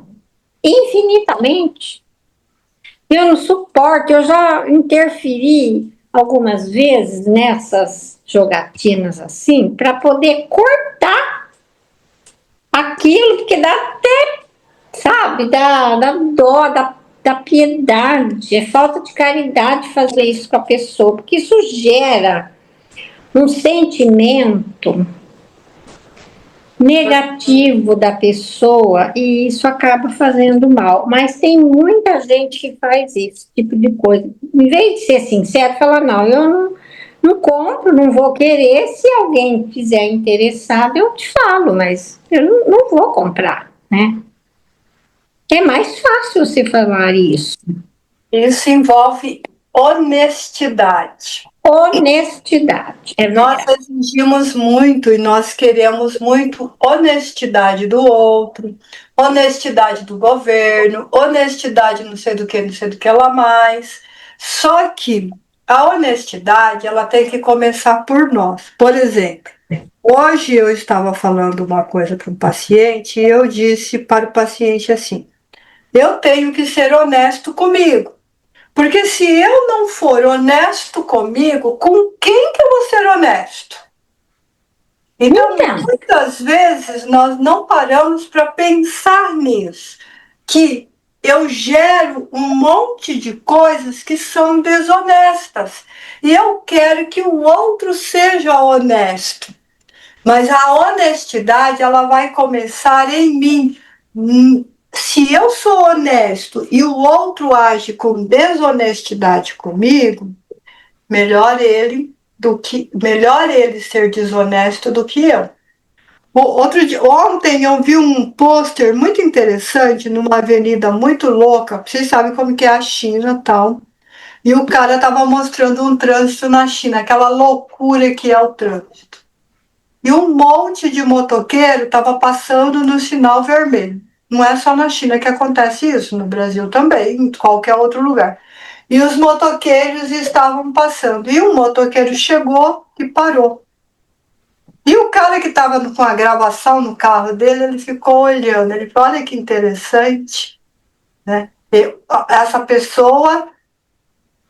infinitamente. Eu não suporto, eu já interferi algumas vezes nessas jogatinas assim, para poder cortar aquilo, porque dá até, sabe, dá dó, dá piedade, é falta de caridade fazer isso com a pessoa, porque isso gera um sentimento negativo da pessoa e isso acaba fazendo mal. Mas tem muita gente que faz esse tipo de coisa. Em vez de ser sincero, fala: não, eu não compro, não vou querer. Se alguém fizer interessado, eu te falo, mas eu não vou comprar, né? É mais fácil você falar isso. Isso envolve honestidade. Honestidade, é Nós verdade. exigimos muito e nós queremos muito honestidade do outro, honestidade do governo, honestidade não sei do que lá mais. Só que a honestidade, ela tem que começar por nós. Por exemplo, hoje eu estava falando uma coisa para um paciente e eu disse para o paciente assim: eu tenho que ser honesto comigo. Porque se eu não for honesto comigo, com quem que eu vou ser honesto? Então, Então, muitas vezes nós não paramos para pensar nisso, que eu gero um monte de coisas que são desonestas e eu quero que o outro seja honesto. Mas a honestidade, ela vai começar em mim. Se eu sou honesto e o outro age com desonestidade comigo, melhor ele ser desonesto do que eu. Ontem eu vi um pôster muito interessante numa avenida muito louca. Vocês sabem como que é a China, tal. E o cara estava mostrando um trânsito na China, aquela loucura que é o trânsito. E um monte de motoqueiro estava passando no sinal vermelho. Não é só na China que acontece isso, no Brasil também, em qualquer outro lugar. E os motoqueiros estavam passando. E um motoqueiro chegou e parou. E o cara que estava com a gravação no carro dele, ele ficou olhando. Ele falou: olha que interessante, né? Essa pessoa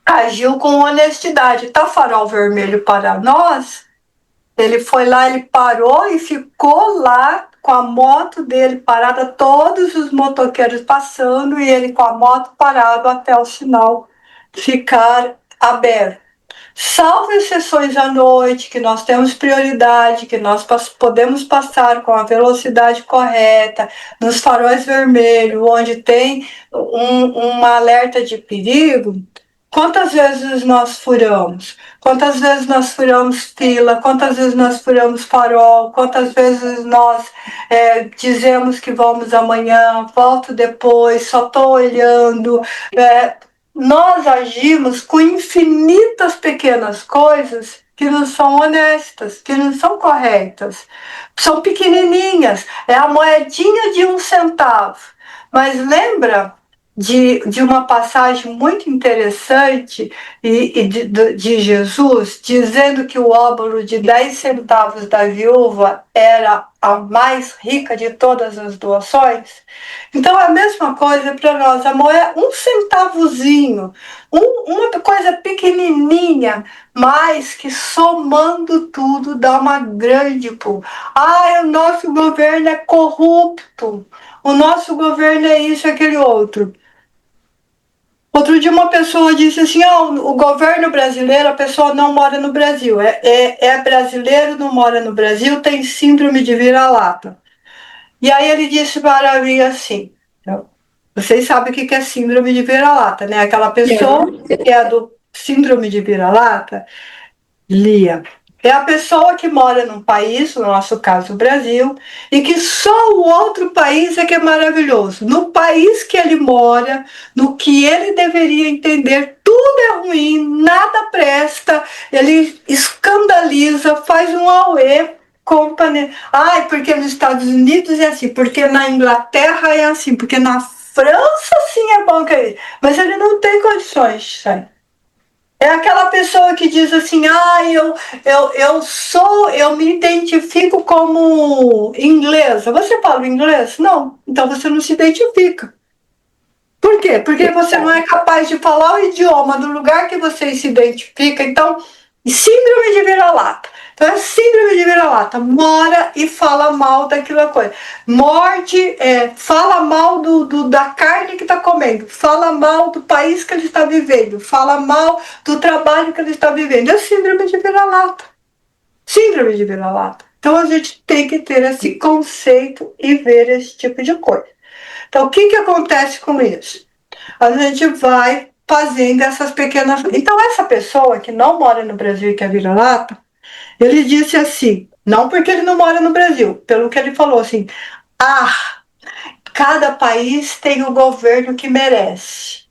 agiu com honestidade. Tá farol vermelho para nós? Ele foi lá, ele parou e ficou lá com a moto dele parada, todos os motoqueiros passando e ele com a moto parado até o sinal ficar aberto. Salvo exceções à noite, que nós temos prioridade, que nós podemos passar com a velocidade correta, nos faróis vermelhos, onde tem um alerta de perigo. Quantas vezes nós furamos? Quantas vezes nós furamos fila? Quantas vezes nós furamos farol? Quantas vezes nós dizemos que vamos amanhã, volto depois, só estou olhando? Nós agimos com infinitas pequenas coisas que não são honestas, que não são corretas. São pequenininhas, é a moedinha de 1 centavo. Mas lembra de uma passagem muito interessante de Jesus, dizendo que o óbolo de 10 centavos da viúva era a mais rica de todas as doações? Então é a mesma coisa para nós, a moeda, 1 centavozinho, uma coisa pequenininha, mas que somando tudo dá uma grande pulga. Ah, o nosso governo é corrupto, o nosso governo é isso, aquele outro. Outro dia uma pessoa disse assim, o governo brasileiro, a pessoa não mora no Brasil, é brasileiro, não mora no Brasil, tem síndrome de vira-lata. E aí ele disse para mim assim, vocês sabem o que é síndrome de vira-lata, né? Aquela pessoa que é do síndrome de vira-lata, Lia, é a pessoa que mora num país, no nosso caso o Brasil, e que só o outro país é que é maravilhoso. No país que ele mora, no que ele deveria entender, tudo é ruim, nada presta, ele escandaliza, faz um auê. Ai, porque nos Estados Unidos é assim, porque na Inglaterra é assim, porque na França sim é bom que é isso. Mas ele não tem condições de sair. É aquela pessoa que diz assim, eu me identifico como inglesa. Você fala inglês? Não. Então você não se identifica. Por quê? Porque você não é capaz de falar o idioma do lugar que você se identifica. Então, síndrome de vira-lata. Então é síndrome de vira-lata. Mora e fala mal daquela coisa. Morde, fala mal da carne que está comendo. Fala mal do país que ele está vivendo. Fala mal do trabalho que ele está vivendo. É síndrome de vira-lata. Síndrome de vira-lata. Então a gente tem que ter esse conceito e ver esse tipo de coisa. Então o que acontece com isso? A gente vai fazendo essas pequenas... Então essa pessoa que não mora no Brasil e que é vira-lata, ele disse assim, não porque ele não mora no Brasil, pelo que ele falou assim, cada país tem o governo que merece.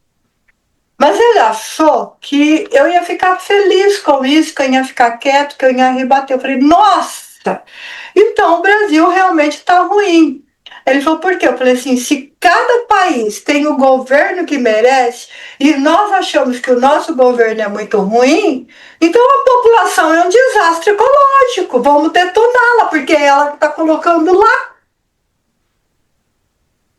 Mas ele achou que eu ia ficar feliz com isso, que eu ia ficar quieto, que eu ia rebater. Eu falei, nossa, então o Brasil realmente está ruim. Ele falou, por quê? Eu falei assim, se cada país tem o governo que merece e nós achamos que o nosso governo é muito ruim, então a população é um desastre ecológico, vamos detoná-la, porque é ela que está colocando lá.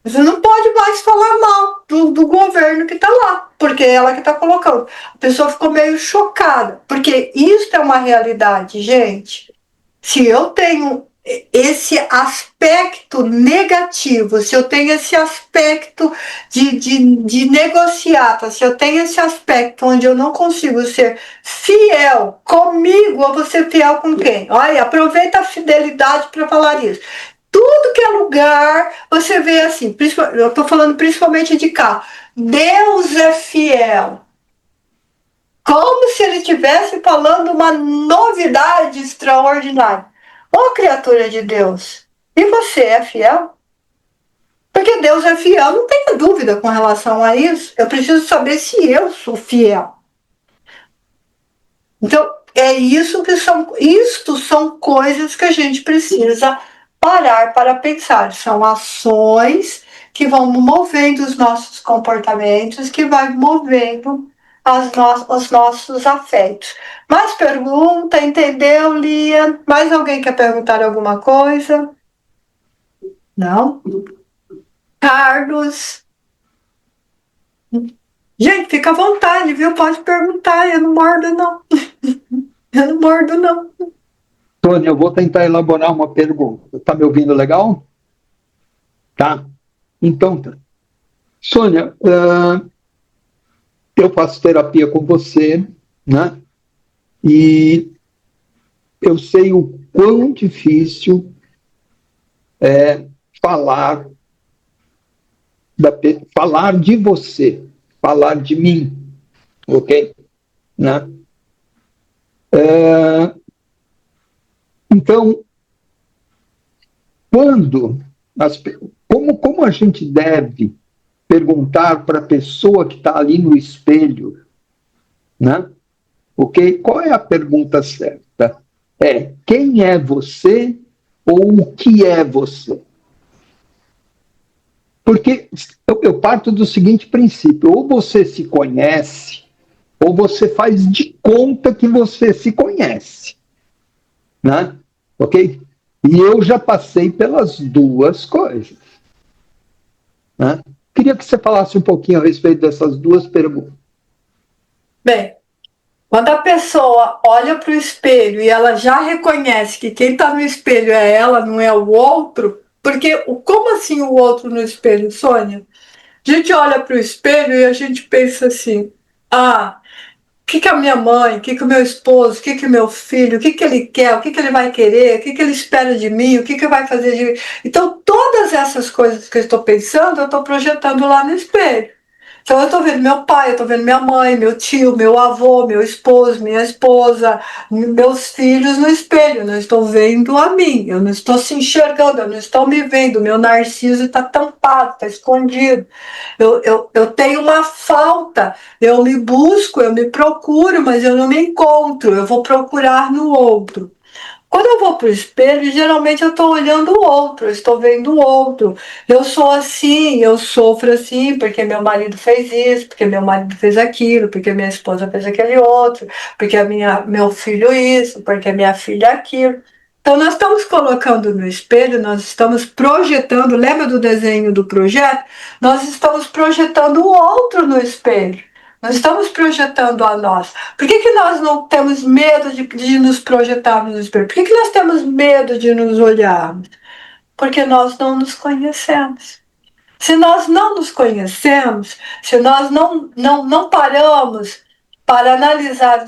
Você não pode mais falar mal do governo que está lá, porque é ela que está colocando. A pessoa ficou meio chocada, porque isso é uma realidade, gente. Se eu tenho esse aspecto negativo, se eu tenho esse aspecto de negociata, se eu tenho esse aspecto onde eu não consigo ser fiel comigo, eu vou ser fiel com quem? Olha, aproveita a fidelidade para falar isso. Tudo que é lugar, você vê assim, eu estou falando principalmente de cá, Deus é fiel. Como se ele estivesse falando uma novidade extraordinária. Ô criatura de Deus, e você é fiel? Porque Deus é fiel, não tenha dúvida com relação a isso. Eu preciso saber se eu sou fiel. Então, é isso que isto são coisas que a gente precisa parar para pensar. São ações que vão movendo os nossos comportamentos, que vai movendo os nossos afetos. Mais pergunta, entendeu, Lia? Mais alguém quer perguntar alguma coisa? Não? Carlos? Gente, fica à vontade, viu? Pode perguntar, eu não mordo, não. Eu não mordo, não. Tônia, eu vou tentar elaborar uma pergunta. Está me ouvindo legal? Tá. Então, tá. Sônia, eu faço terapia com você, né? E eu sei o quão difícil é falar de você, falar de mim, ok? Né? Então, como a gente deve perguntar para a pessoa que está ali no espelho, né? ok? Qual é a pergunta certa? É quem é você ou o que é você? Porque eu parto do seguinte princípio: ou você se conhece, ou você faz de conta que você se conhece, né? Ok? E eu já passei pelas duas coisas, né? Queria que você falasse um pouquinho a respeito dessas duas perguntas. Bem, quando a pessoa olha para o espelho e ela já reconhece que quem está no espelho é ela, não é o outro, porque como assim o outro no espelho, Sônia? A gente olha para o espelho e a gente pensa assim: ah, o que a minha mãe, o meu esposo, o meu filho, o que ele quer, o que ele vai querer, o que ele espera de mim, o que vai fazer de mim. Então, todas essas coisas que eu estou pensando, eu estou projetando lá no espelho. Então eu estou vendo meu pai, eu estou vendo minha mãe, meu tio, meu avô, meu esposo, minha esposa, meus filhos no espelho. Não estou vendo a mim, eu não estou se enxergando, eu não estou me vendo. Meu narciso está tampado, está escondido. Eu tenho uma falta, eu me busco, eu me procuro, mas eu não me encontro. Eu vou procurar no outro. Quando eu vou para o espelho, geralmente eu estou olhando o outro, eu estou vendo o outro. Eu sou assim, eu sofro assim, porque meu marido fez isso, porque meu marido fez aquilo, porque minha esposa fez aquele outro, porque meu filho isso, porque minha filha aquilo. Então nós estamos colocando no espelho, nós estamos projetando, lembra do desenho do projeto? Nós estamos projetando o outro no espelho. Nós estamos projetando a nós. Por que nós não temos medo de nos projetarmos no espelho? Por que nós temos medo de nos olharmos? Porque nós não nos conhecemos. Se nós não nos conhecemos, se nós não paramos para analisar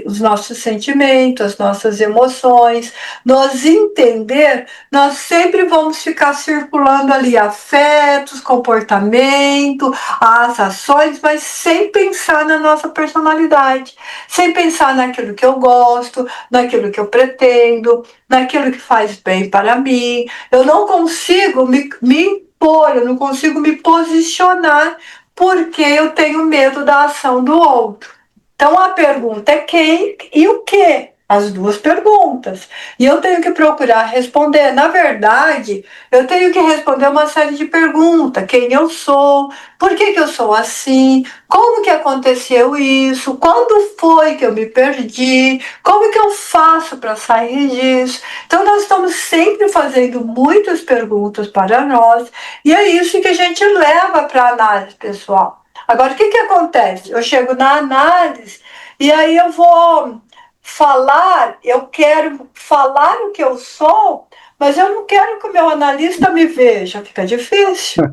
os nossos sentimentos, as nossas emoções, nos entender, nós sempre vamos ficar circulando ali afetos, comportamento, as ações, mas sem pensar na nossa personalidade, sem pensar naquilo que eu gosto, naquilo que eu pretendo, naquilo que faz bem para mim. Eu não consigo me impor, eu não consigo me posicionar porque eu tenho medo da ação do outro. Então a pergunta é quem e o que? As duas perguntas. E eu tenho que procurar responder. Na verdade, eu tenho que responder uma série de perguntas. Quem eu sou? Por que eu sou assim? Como que aconteceu isso? Quando foi que eu me perdi? Como que eu faço para sair disso? Então nós estamos sempre fazendo muitas perguntas para nós. E é isso que a gente leva para a análise pessoal. Agora, o que acontece? Eu chego na análise e aí eu vou falar, eu quero falar o que eu sou, mas eu não quero que o meu analista me veja. Fica difícil.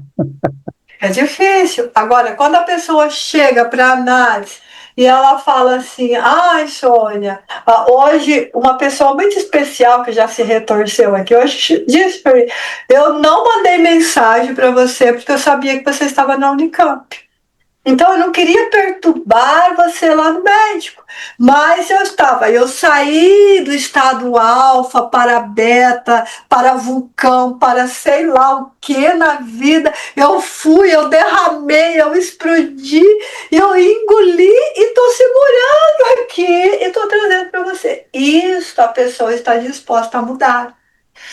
É difícil. Agora, quando a pessoa chega para análise e ela fala assim: ai, Sônia, hoje uma pessoa muito especial que já se retorceu aqui, hoje disse para mim: eu não mandei mensagem para você porque eu sabia que você estava na Unicamp. Então eu não queria perturbar você lá no médico, mas eu saí do estado alfa para beta, para vulcão, para sei lá o que na vida. Eu fui, eu derramei, eu explodi, eu engoli e estou segurando aqui e estou trazendo para você. Isso a pessoa está disposta a mudar.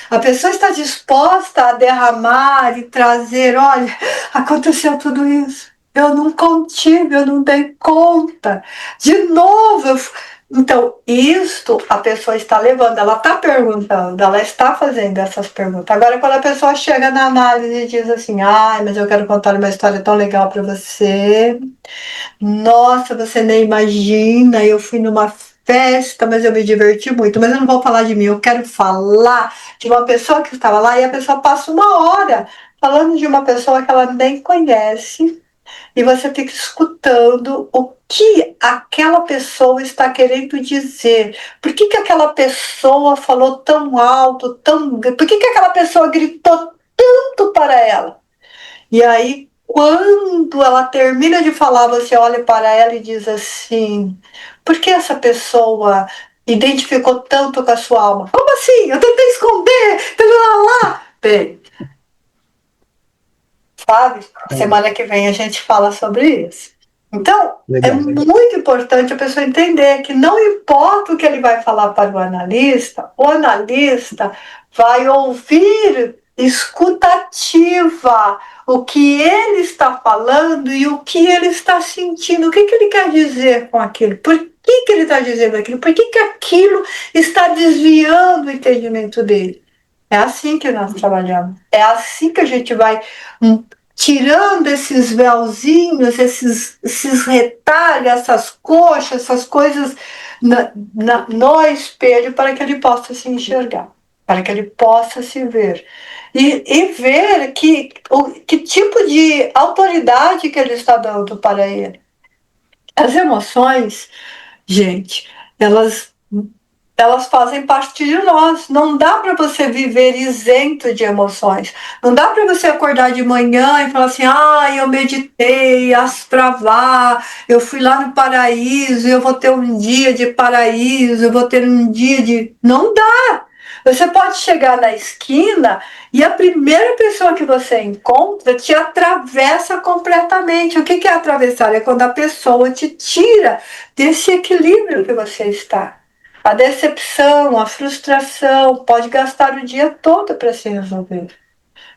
A pessoa está disposta a derramar e trazer, olha, aconteceu tudo isso. Eu não contive, eu não dei conta. De novo, então, isto a pessoa está levando, ela está perguntando, ela está fazendo essas perguntas. Agora, quando a pessoa chega na análise e diz assim: ai, mas eu quero contar uma história tão legal para você. Nossa, você nem imagina, eu fui numa festa, mas eu me diverti muito. Mas eu não vou falar de mim, eu quero falar de uma pessoa que estava lá e a pessoa passa uma hora falando de uma pessoa que ela nem conhece e você fica escutando o que aquela pessoa está querendo dizer. Por que aquela pessoa falou tão alto, por que aquela pessoa gritou tanto para ela? E aí, quando ela termina de falar, você olha para ela e diz assim: por que essa pessoa identificou tanto com a sua alma? Como assim? Eu tentei esconder, lá. Bem, sabe? Semana que vem a gente fala sobre isso. Então, Legal. é muito importante a pessoa entender que não importa o que ele vai falar para o analista vai ouvir escutativa o que ele está falando e o que ele está sentindo, o que ele quer dizer com aquilo, por que ele está dizendo aquilo, por que aquilo está desviando o entendimento dele. É assim que nós trabalhamos, é assim que a gente vai tirando esses véuzinhos, esses retalhos, essas coxas, essas coisas no espelho para que ele possa se enxergar, para que ele possa se ver. E ver que tipo de autoridade que ele está dando para ele. As emoções, gente, elas fazem parte de nós. Não dá para você viver isento de emoções. Não dá para você acordar de manhã e falar assim, eu meditei, astravá, eu fui lá no paraíso, eu vou ter um dia de paraíso, eu vou ter um dia de... Não dá! Você pode chegar na esquina e a primeira pessoa que você encontra te atravessa completamente. O que é atravessar? É quando a pessoa te tira desse equilíbrio que você está. A decepção, a frustração, pode gastar o dia todo para se resolver.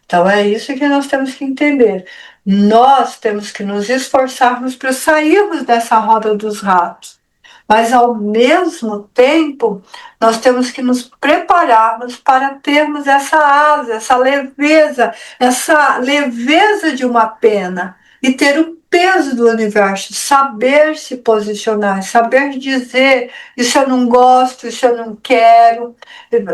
Então é isso que nós temos que entender. Nós temos que nos esforçarmos para sairmos dessa roda dos ratos. Mas, ao mesmo tempo, nós temos que nos prepararmos para termos essa asa, essa leveza de uma pena e ter o peso do universo, saber se posicionar, saber dizer isso eu não gosto, isso eu não quero,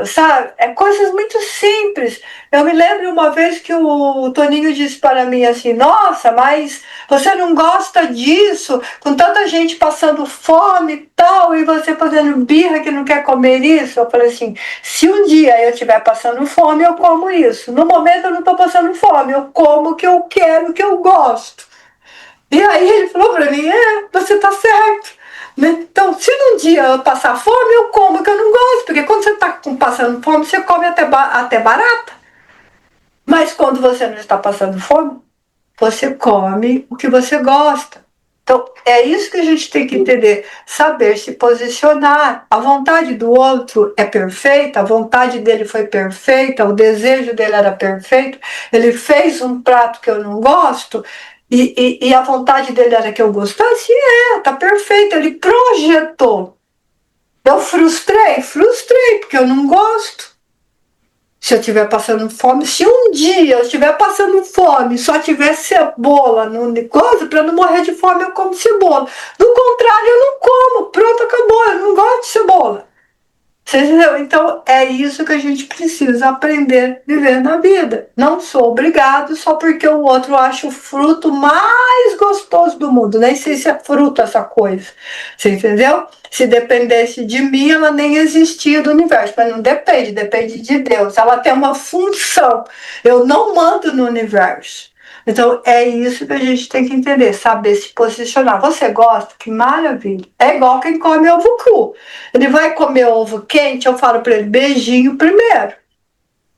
sabe? É coisas muito simples. Eu me lembro uma vez que o Toninho disse para mim assim, nossa, mas você não gosta disso, com tanta gente passando fome e tal, e você fazendo birra que não quer comer isso. Eu falei assim, se um dia eu estiver passando fome, eu como isso. No momento eu não estou passando fome, eu como o que eu quero, o que eu gosto. E aí ele falou para mim, você está certo. Então, se num dia eu passar fome, eu como o que eu não gosto, porque quando você está passando fome, você come até barata. Mas quando você não está passando fome, você come o que você gosta. Então, é isso que a gente tem que entender, saber se posicionar. A vontade do outro é perfeita, a vontade dele foi perfeita, o desejo dele era perfeito, ele fez um prato que eu não gosto, e a vontade dele era que eu gostasse, tá perfeito, ele projetou. Eu frustrei, porque eu não gosto. Se eu estiver passando fome, se um dia eu estiver passando fome, só tiver cebola no negócio, para não morrer de fome, eu como cebola. Do contrário, eu não como. Pronto, acabou. Eu não gosto de cebola. Você entendeu? Então, é isso que a gente precisa aprender a viver na vida. Não sou obrigado só porque o outro acha o fruto mais gostoso do mundo. Nem sei se é fruto essa coisa. Você entendeu? Se dependesse de mim, ela nem existia do universo. Mas não depende, depende de Deus. Ela tem uma função. Eu não mando no universo. Então, é isso que a gente tem que entender, saber se posicionar. Você gosta? Que maravilha. É igual quem come ovo cru. Ele vai comer ovo quente, eu falo para ele, beijinho primeiro.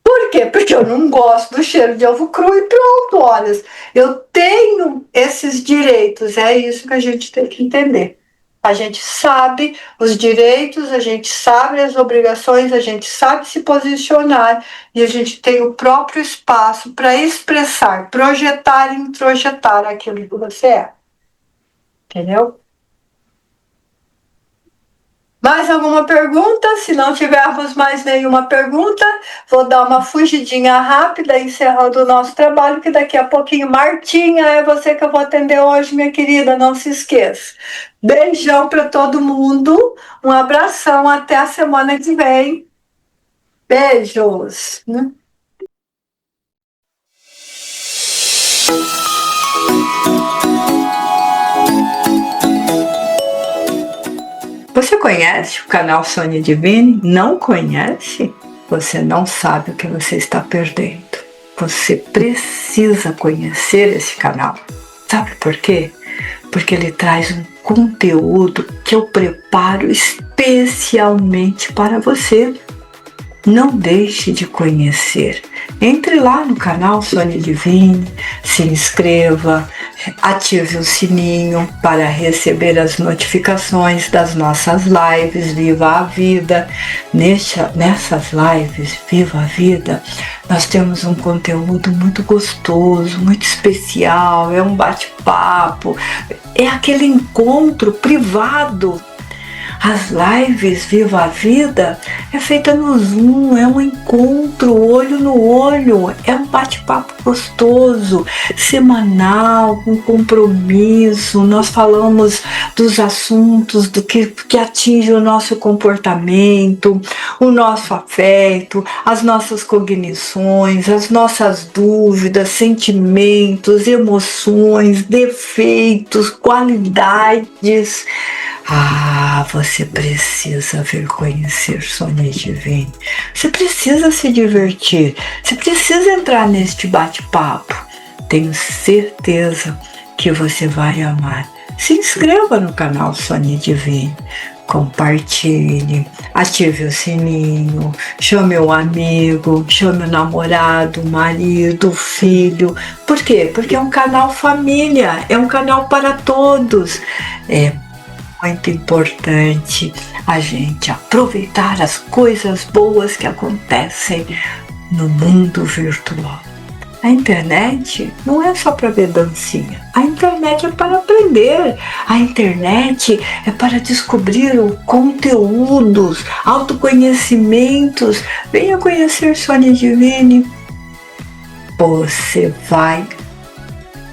Por quê? Porque eu não gosto do cheiro de ovo cru e pronto, olha, eu tenho esses direitos. É isso que a gente tem que entender. A gente sabe os direitos, a gente sabe as obrigações, a gente sabe se posicionar e a gente tem o próprio espaço para expressar, projetar e introjetar aquilo que você é. Entendeu? Mais alguma pergunta? Se não tivermos mais nenhuma pergunta, vou dar uma fugidinha rápida, encerrando o nosso trabalho, que daqui a pouquinho, Martinha, é você que eu vou atender hoje, minha querida, não se esqueça. Beijão para todo mundo, um abração, até a semana que vem. Beijos. Você conhece o canal Sônia Divine? Não conhece? Você não sabe o que você está perdendo. Você precisa conhecer esse canal. Sabe por quê? Porque ele traz um conteúdo que eu preparo especialmente para você. Não deixe de conhecer. Entre lá no canal Sônia Divine, se inscreva, Ative o sininho para receber as notificações das nossas lives Viva a Vida. Nessas lives Viva a Vida, nós temos um conteúdo muito gostoso, muito especial, é um bate-papo, é aquele encontro privado. As lives Viva a Vida é feita no Zoom, é um encontro olho no olho, é um bate-papo gostoso, semanal, com compromisso. Nós falamos dos assuntos do que atinge o nosso comportamento, o nosso afeto, as nossas cognições, as nossas dúvidas, sentimentos, emoções, defeitos, qualidades. Você precisa vir conhecer Sônia Divine. Você precisa se divertir. Você precisa entrar neste bate-papo. Tenho certeza que você vai amar. Se inscreva no canal Sônia Divine. Compartilhe, ative o sininho, chame o amigo, chame o namorado, o marido, o filho. Por quê? Porque é um canal família, é um canal para todos. É muito importante a gente aproveitar as coisas boas que acontecem no mundo virtual. A internet não é só para ver dancinha. A internet é para aprender. A internet é para descobrir conteúdos, autoconhecimentos. Venha conhecer Sônia Divine. Você vai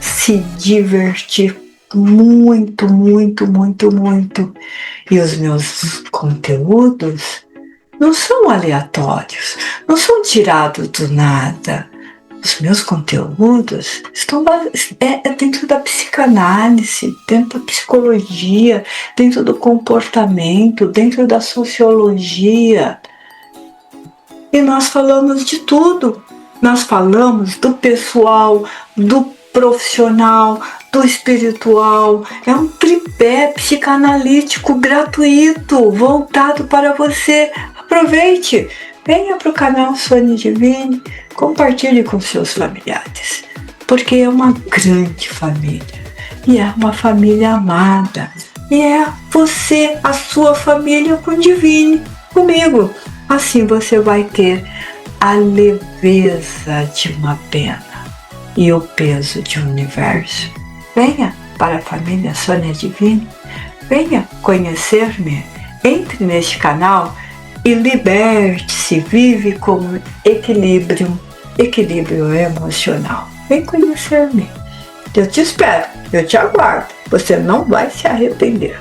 se divertir muito, muito, muito, muito. E os meus conteúdos não são aleatórios, não são tirados do nada. Os meus conteúdos estão dentro da psicanálise, dentro da psicologia, dentro do comportamento, dentro da sociologia. E nós falamos de tudo. Nós falamos do pessoal, do profissional, do espiritual. É um tripé psicanalítico gratuito, voltado para você. Aproveite, venha para o canal Sônia Divine, compartilhe com seus familiares, porque é uma grande família, e é uma família amada, e é você, a sua família com o Divine, comigo. Assim você vai ter a leveza de uma pena e o peso de um universo. Venha para a família Sônia Divine, venha conhecer-me, entre neste canal e liberte-se, vive com equilíbrio emocional. Vem conhecer-me. Eu te espero, eu te aguardo, você não vai se arrepender.